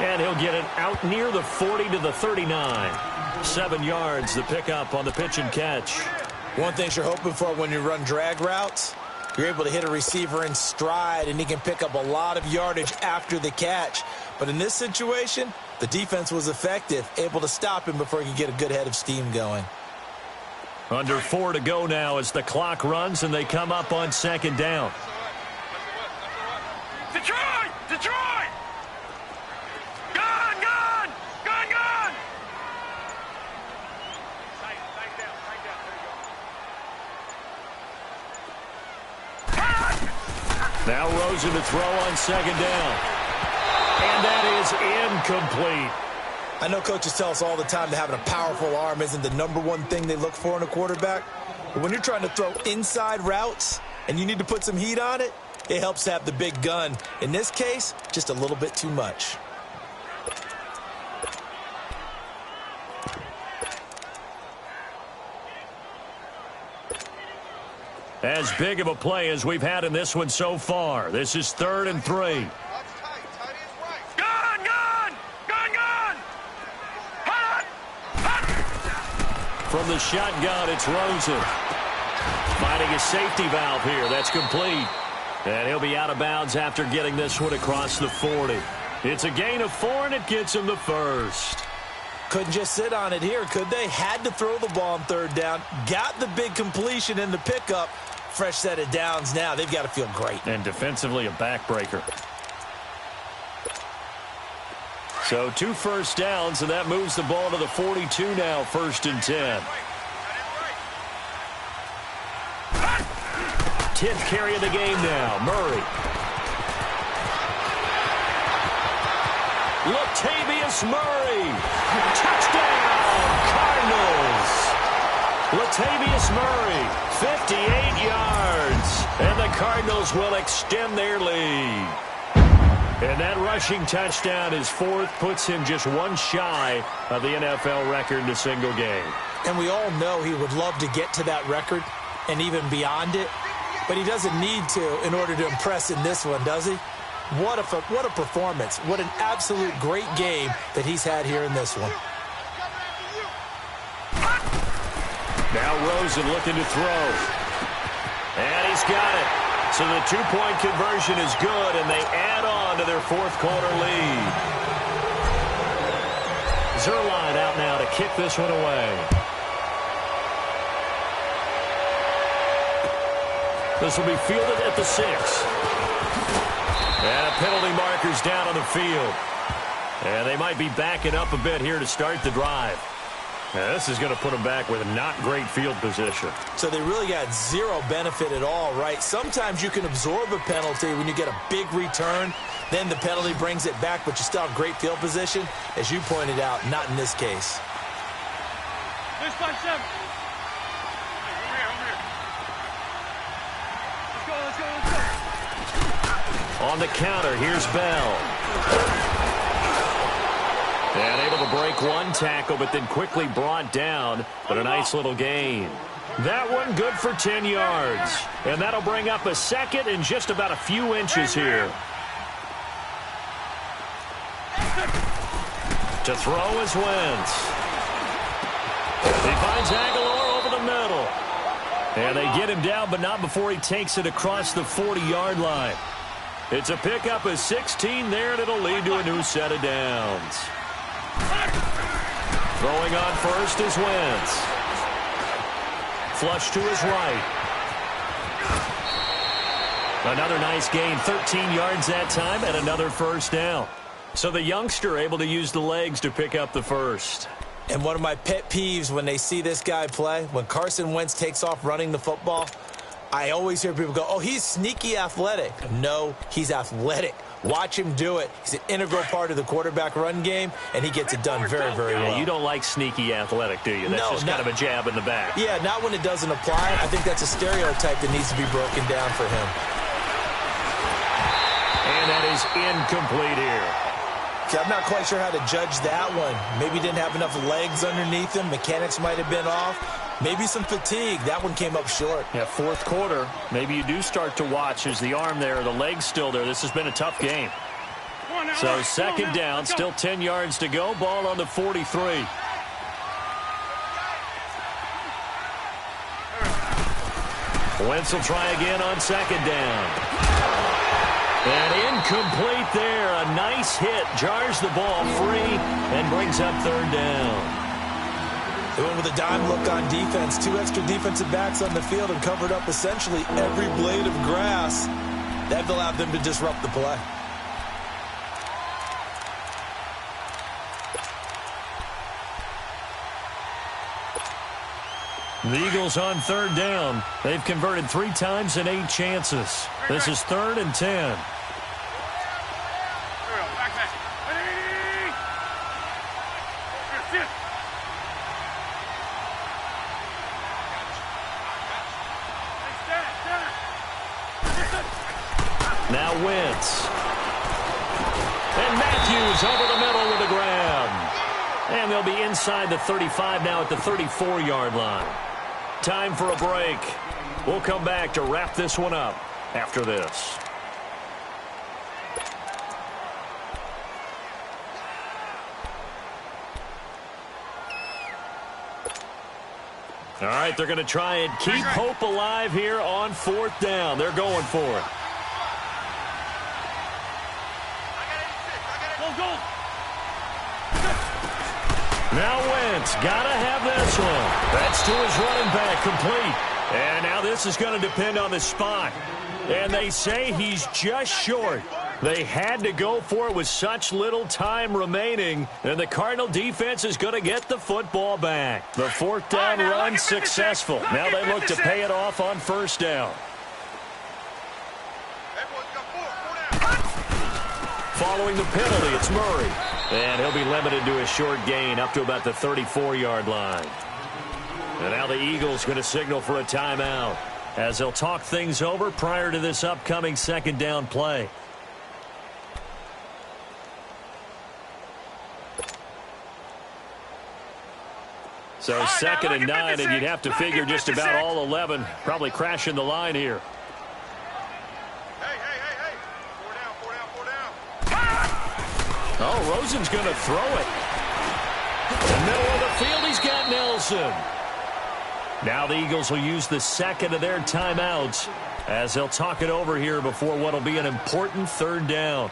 And he'll get it out near the 40 to the 39. 7 yards, the pickup on the pitch and catch. One thing you're hoping for when you run drag routes, you're able to hit a receiver in stride, and he can pick up a lot of yardage after the catch. But in this situation, the defense was effective, able to stop him before he could get a good head of steam going. Under 4 to go now as the clock runs and they come up on 2nd down. Detroit! Detroit! Gun! Gun! Gun! Gun! Tight down. There you go. Now Rosen to throw on second down. And that is incomplete. I know coaches tell us all the time that having a powerful arm isn't the number one thing they look for in a quarterback. But when you're trying to throw inside routes and you need to put some heat on it, it helps to have the big gun. In this case, just a little bit too much. As big of a play as we've had in this one so far. This is 3rd and 3. Gun! Gun! Gun! Gun! Hot! Hot! From the shotgun, it's Rosen. Finding a safety valve here. That's complete. And he'll be out of bounds after getting this one across the 40. It's a gain of 4, and it gets him the first. Couldn't just sit on it here, could they? Had to throw the ball on 3rd down. Got the big completion in the pickup. Fresh set of downs now. They've got to feel great. And defensively, a backbreaker. So 2 first downs, and that moves the ball to the 42 now, 1st and 10. 10th carry of the game now. Murray. Latavius Murray. Touchdown, Cardinals. Latavius Murray, 58 yards. And the Cardinals will extend their lead. And that rushing touchdown is 4th, puts him just 1 shy of the NFL record in a single game. And we all know he would love to get to that record and even beyond it. But he doesn't need to in order to impress in this one, does he? What a performance. What an absolute great game that he's had here in this one. Now Rosen looking to throw. And he's got it. So the 2-point conversion is good, and they add on to their 4th quarter lead. Zerline out now to kick this one away. This will be fielded at the 6. And a penalty marker's down on the field. And they might be backing up a bit here to start the drive. Now, this is going to put them back with a not great field position. So they really got zero benefit at all, right? Sometimes you can absorb a penalty when you get a big return. Then the penalty brings it back, but you still have great field position. As you pointed out, not in this case. This by 7. Let's go. On the counter, here's Bell. And able to break 1 tackle, but then quickly brought down. But a nice little gain. That one good for 10 yards. And that'll bring up a 2nd and just about a few inches here. To throw is Wentz. He finds Aguilar over the middle. And they get him down, but not before he takes it across the 40-yard line. It's a pickup of 16 there, and it'll lead to a new set of downs. Throwing on first is Wentz. Flush to his right. Another nice gain, 13 yards that time, and another first down. So the youngster able to use the legs to pick up the first. And one of my pet peeves when they see this guy play, when Carson Wentz takes off running the football, I always hear people go, oh, he's sneaky athletic. No, he's athletic. Watch him do it. He's an integral part of the quarterback run game, and he gets it done very, very well. You don't like sneaky athletic, do you? That's just kind of a jab in the back. Yeah, not when it doesn't apply. I think that's a stereotype that needs to be broken down for him. And that is incomplete here. See, I'm not quite sure how to judge that one. Maybe didn't have enough legs underneath him. Mechanics might have been off. Maybe some fatigue. That one came up short. Yeah, 4th quarter. Maybe you do start to watch as the arm there, the leg's still there. This has been a tough game. So 2nd down, still 10 yards to go. Ball on the 43. Wentz will try again on 2nd down. And incomplete there. A nice hit. Jars the ball free and brings up 3rd down. They went with a dime look on defense. 2 extra defensive backs on the field and covered up essentially every blade of grass. That allowed them to disrupt the play. The Eagles on 3rd down. They've converted 3 times in 8 chances. This is 3rd and 10. Now Wentz. And Matthews over the middle with a grab. And they'll be inside the 35 now at the 34-yard line. Time for a break. We'll come back to wrap this one up after this. All right, they're going to try and keep hope alive here on 4th down. They're going for it. Now Wentz, gotta have this one. That's to his running back, complete. And now this is going to depend on the spot. And they say he's just short. They had to go for it with such little time remaining. And the Cardinal defense is going to get the football back. The 4th down run successful. Now they look to pay it off on 1st down. Following the penalty, it's Murray. And he'll be limited to a short gain up to about the 34-yard line. And now the Eagles going to signal for a timeout as they'll talk things over prior to this upcoming 2nd down play. So 2nd and 9, and you'd have to figure just about all 11 probably crashing the line here. Oh, Rosen's going to throw it. In the middle of the field, he's got Nelson. Now the Eagles will use the 2nd of their timeouts as they'll talk it over here before what will be an important 3rd down.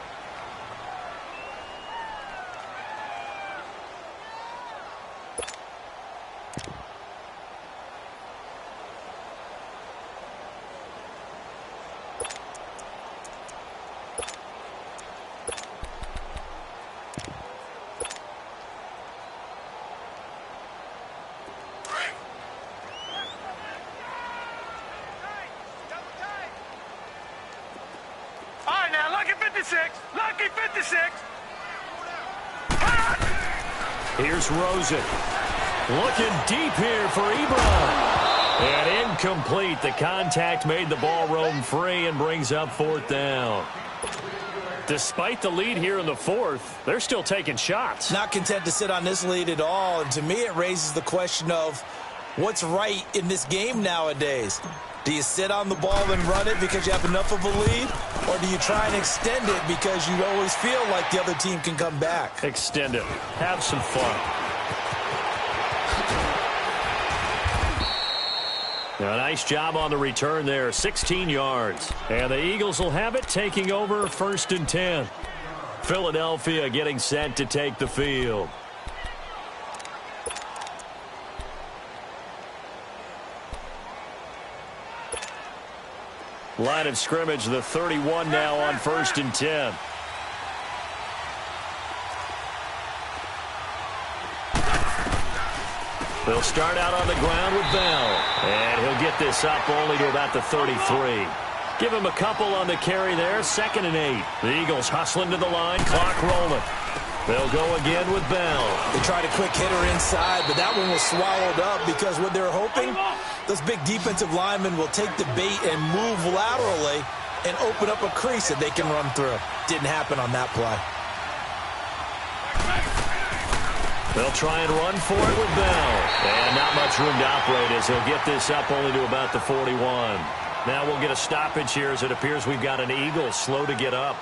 Lucky 56. Here's Rosen. Looking deep here for Ebron. And incomplete. The contact made the ball roam free and brings up 4th down. Despite the lead here in the 4th, they're still taking shots. Not content to sit on this lead at all. And to me, it raises the question of what's right in this game nowadays. Do you sit on the ball and run it because you have enough of a lead? Or do you try and extend it because you always feel like the other team can come back? Extend it. Have some fun. Now, a nice job on the return there. 16 yards. And the Eagles will have it, taking over 1st and 10. Philadelphia getting set to take the field. Line of scrimmage, the 31 now on 1st and 10. They'll start out on the ground with Bell. And he'll get this up only to about the 33. Give him a couple on the carry there. 2nd and 8. The Eagles hustling to the line. Clock rolling. They'll go again with Bell. They tried a quick hitter inside, but that one was swallowed up because what they're hoping, those big defensive linemen will take the bait and move laterally and open up a crease that they can run through. Didn't happen on that play. They'll try and run for it with Bell. And not much room to operate as he'll get this up only to about the 41. Now we'll get a stoppage here as it appears we've got an Eagle slow to get up.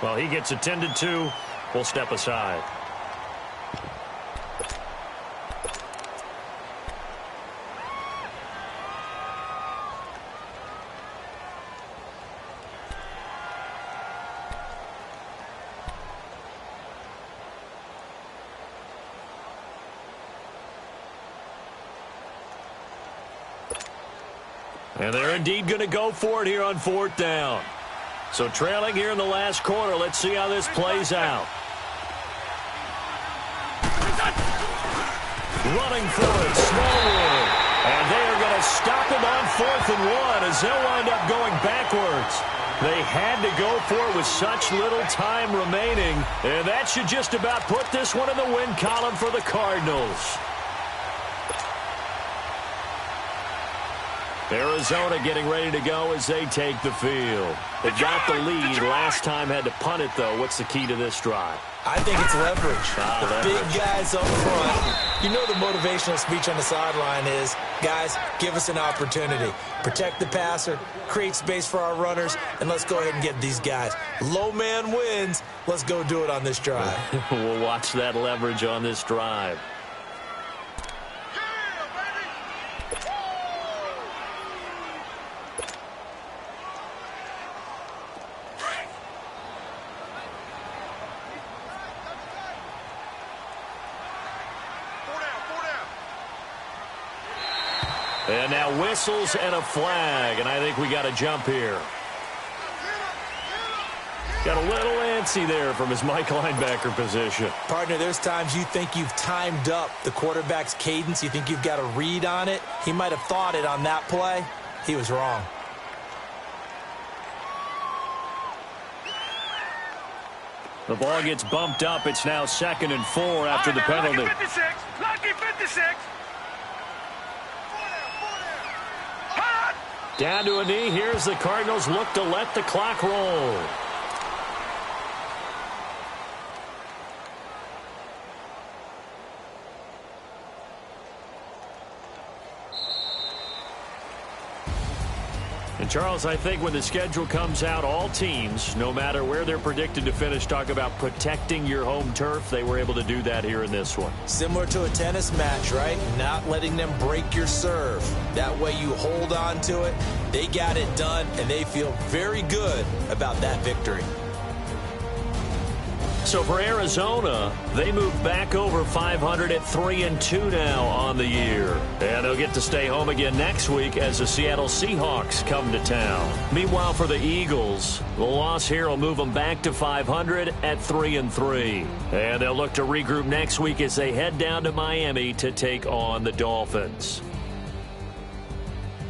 Well, he gets attended to. We'll step aside. And they're indeed going to go for it here on 4th down. So trailing here in the last quarter. Let's see how this plays out. Running for it, Smallwood. And they 4th and 1 as they'll wind up going backwards. They had to go for it with such little time remaining, and that should just about put this one in the win column for the Cardinals. Arizona getting ready to go as they take the field. They got the lead. Last time had to punt it, though. What's the key to this drive? I think it's leverage. The leverage. Big guys up front. You know the motivational speech on the sideline is, guys, give us an opportunity. Protect the passer, create space for our runners, and let's go ahead and get these guys. Low man wins. Let's go do it on this drive. We'll watch that leverage on this drive. And now whistles and a flag, and I think we got a jump here. Got a little antsy there from his Mike linebacker position. Partner, there's times you think you've timed up the quarterback's cadence. You think you've got a read on it. He might have thought it on that play. He was wrong. The ball gets bumped up. It's now 2nd and 4 after the penalty. Lucky 56. Lucky 56. Down to a knee. Here's the Cardinals look to let the clock roll. And, Charles, I think when the schedule comes out, all teams, no matter where they're predicted to finish, talk about protecting your home turf. They were able to do that here in this one. Similar to a tennis match, right? Not letting them break your serve. That way you hold on to it. They got it done, and they feel very good about that victory. So for Arizona, they move back over 500 at 3-2 now on the year. And they'll get to stay home again next week as the Seattle Seahawks come to town. Meanwhile, for the Eagles, the loss here will move them back to 500 at 3-3. And they'll look to regroup next week as they head down to Miami to take on the Dolphins.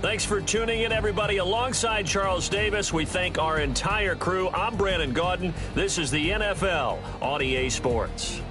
Thanks for tuning in, everybody. Alongside Charles Davis, we thank our entire crew. I'm Brandon Gaudin. This is the NFL on EA Sports.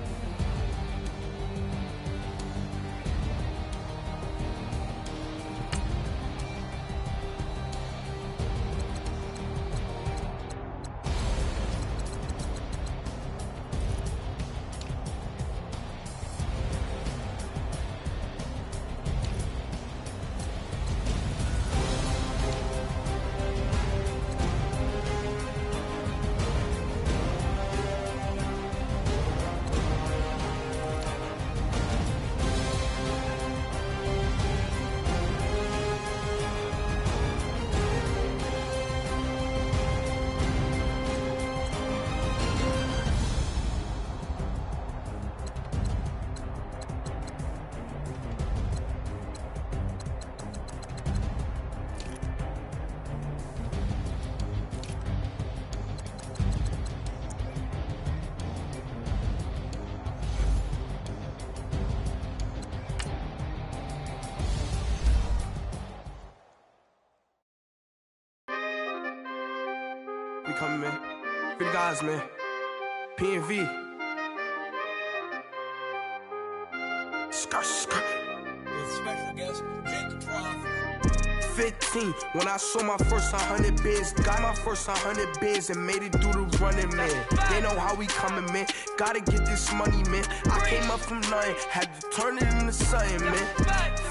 We coming, man. Free the guys, man. P&V. Skirt, skirt. With special guest, Jake Prof. 15, when I saw my first 100 bins, got my first 100 bins and made it through the running, man. They know how we coming, man. Gotta get this money, man. I came up from nothing, had to turn it into something, man.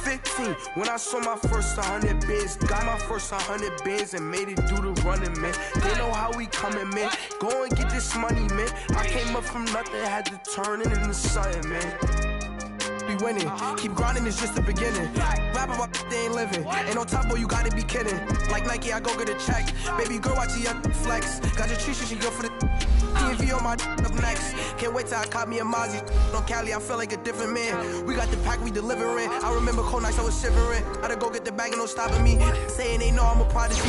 15, when I saw my first 100 bins, got my first 100 bins and made it through the running, man. They know how we coming, man. Go and get this money, man. I came up from nothing, had to turn it into something, man. We winning, keep grinding, it's just the beginning. Rap about they ain't living. Ain't no top boy, you gotta be kidding. Like Nike, I go get a check. Baby girl, watch your flex. Got your Trisha, she go for the PNV on my up next. Can't wait till I caught me a Mozzie. On Cali, I feel like a different man. We got the pack, we delivering. I remember cold nights, I was shivering. Gotta go get the bag and no stopping me. Saying they know I'm a prodigy.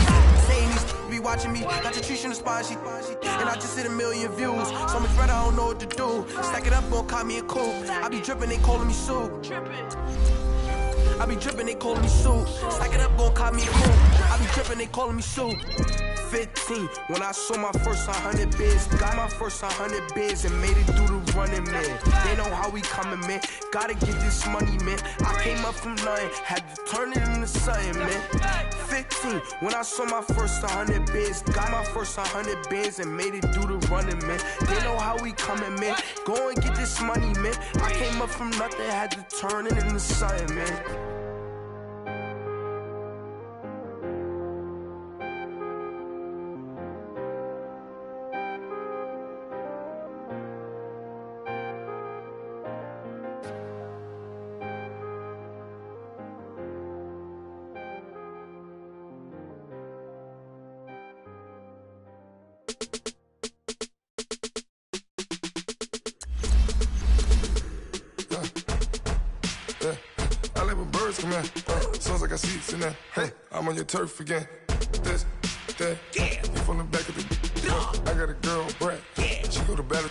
Saying these be watching me. Got your Trisha in the spot, she. And I just hit 1 million views. So much bread, I don't know what to do. Stack it up, gon' call me a coupe. I be dripping, they calling me soup. I be drippin', they callin' me Sue. Stack it up, gon' cop me a coupe. I be drippin', they callin' me Sue. 15, when I saw my first 100 bids. Got my first 100 bids and made it through the running, man. They know how we coming, man. Gotta get this money, man. I came up from nothing, had to turn it into something, man. 15, when I saw my first 100 bids. Got my first 100 bids and made it through the running, man. They know how we coming, man. Go and get this money, man. I came up from nothing, had to turn it into something, man. Sounds like I see it in there. Hey, I'm on your turf again. This, that, you from the back of the. I got a girl, Brad. She go to battle.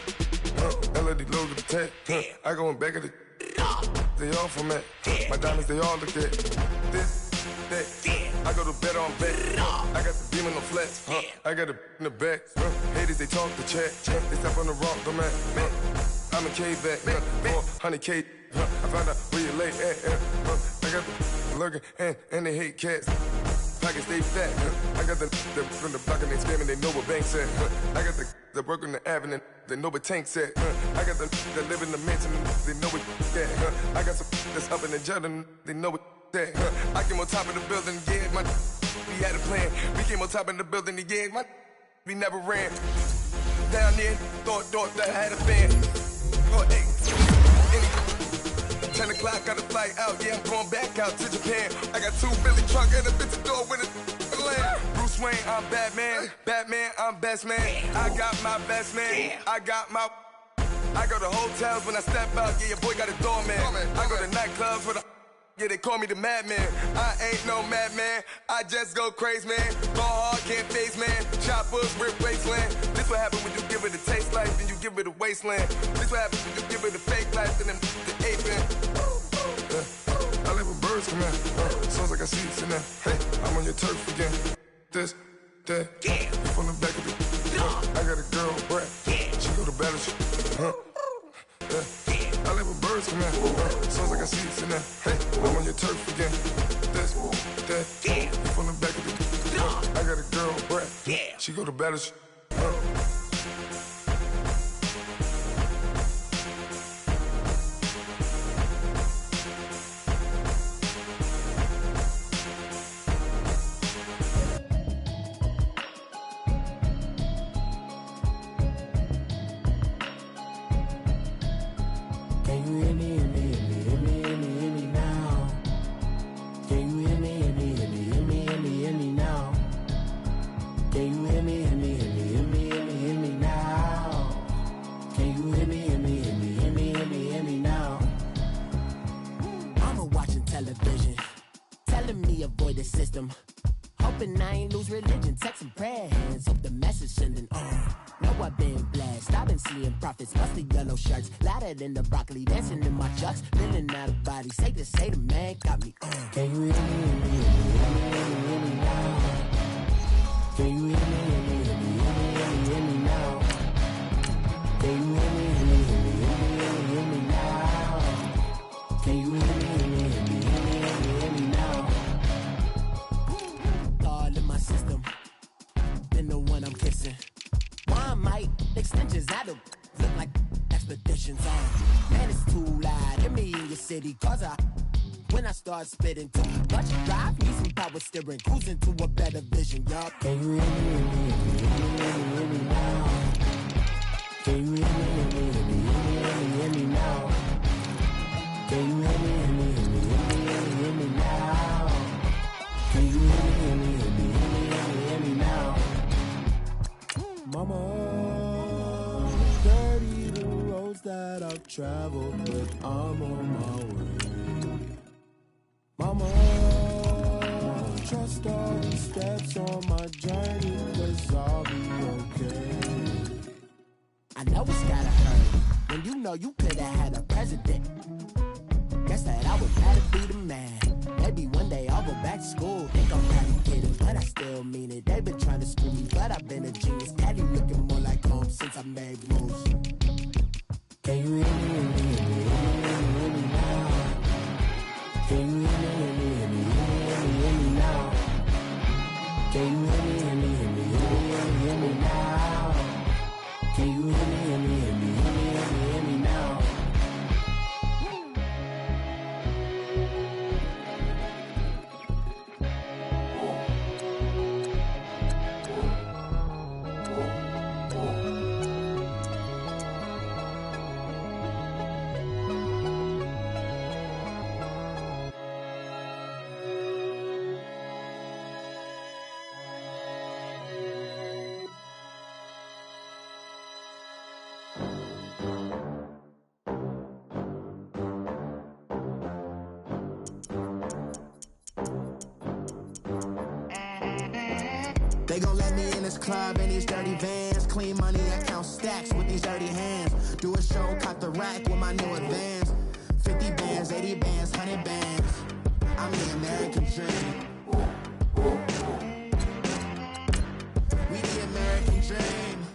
LAD logo the tag. I go in back of the. They all from that. My diamonds, they all look at. This, that. I go to bed on bed. I got the demon on flats. I got it in the back. Haters, they talk the chat. They step on the rock, the man. I'm a K-back. 400K. I found out where you lay at. I got the lurking and they hate cats. Pockets stay fat. I got the from the block and they scamming, they know what banks at. I got the work on the avenue, they know what tanks at. I got the that live in the mansion, they know what that. I got some that's up in the jungle, they know what that. I came on top of the building, yeah, my we had a plan. We came on top of the building, yeah, my we never ran. Down there, thought that I had a fan. Oh, hey. 10 o'clock, got a flight out, yeah, I'm going back out to Japan. I got 2 Billy truck and a bitch door with a land. Bruce Wayne, I'm Batman. Batman, I'm best man. I got my best man. I go to hotels when I step out, yeah, your boy got a doorman. I go to nightclubs for the, yeah, they call me the madman. I ain't no madman, I just go crazy, man. Ball hard, can't face, man. Choppers, rip wasteland. This what happens when you give it a taste life, then you give it a wasteland. This what happens when you give it a fake life, then the ape in. I live with birds come out. Sounds like I see it in there. Hey, I'm on your turf again. This, that, you from the back of the. I got a girl, Brad. She go to battle. I live with birds come out. Sounds like I see it in there. Hey, I'm on your turf again. This, that, you from the back of the. I got a girl, Brad. She go to battle. In the broccoli, dancing in my chucks, feeling out of body. Say the man got me. Can you hear me now? Can you hear me now? Can you hear me now? Can you hear me now? All in my system, been the one I'm kissing. One might extensions that'll look like expeditions on. Man, it's too loud. Hear me in your city, cause when I start spitting too much drive, need some power steering, cruising to a better vision, y'all. Can you hear me now? Can you hear me now? Can you hear me now? Can you hear me now? Mama, that I've traveled, but I'm on my way. Mama, trust all the steps on my journey, cause I'll be okay. I know it's gotta hurt when you know you could've had a president. Guess that I would rather be the man. Can you hear me, hear me, hear me, hear me, hear me, hear me now? Can you hear me, hear me, hear me, hear me, hear me, hear me now? They gon' let me in this club in these dirty vans. Clean money, I count stacks with these dirty hands. Do a show, cut the rack with my new advance. 50 bands, 80 bands, 100 bands. I'm the American dream. We the American dream.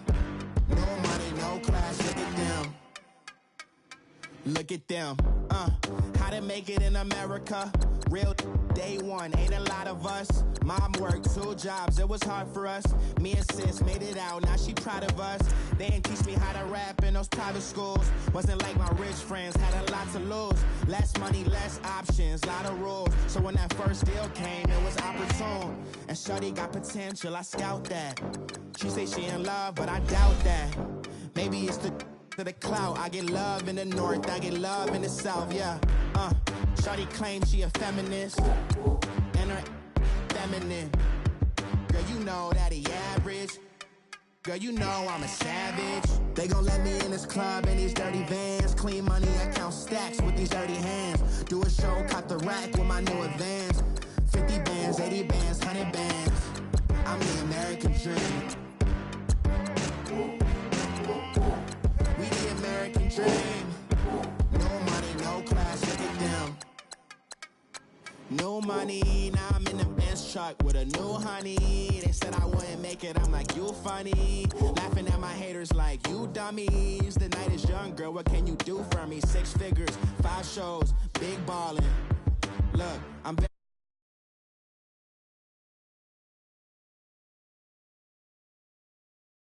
No money, no class, look at them. Look at them, how to make it in America. Real day one, ain't a lot of us. Mom worked 2 jobs, it was hard for us. Me and sis made it out, now she proud of us. They ain't teach me how to rap in those private schools. Wasn't like my rich friends, had a lot to lose. Less money, less options, lot of rules. So when that first deal came, it was opportune. And shorty got potential, I scout that. She say she in love, but I doubt that. Maybe it's to the clout. I get love in the north, I get love in the south, yeah. Shawty claims she a feminist, and her feminine. Girl, you know that he average. Girl, you know I'm a savage. They gon' let me in this club in these dirty vans. Clean money, I count stacks with these dirty hands. Do a show, cut the rack with my new advance. 50 bands, 80 bands, 100 bands. I'm the American dream. We the American dream. No money, no class, look at them. No money, now I'm in the Benz truck with a new honey. They said I wouldn't make it, I'm like, you funny. Laughing at my haters like, you dummies. The night is young, girl, what can you do for me? 6 figures, 5 shows, big ballin'. Look, I'm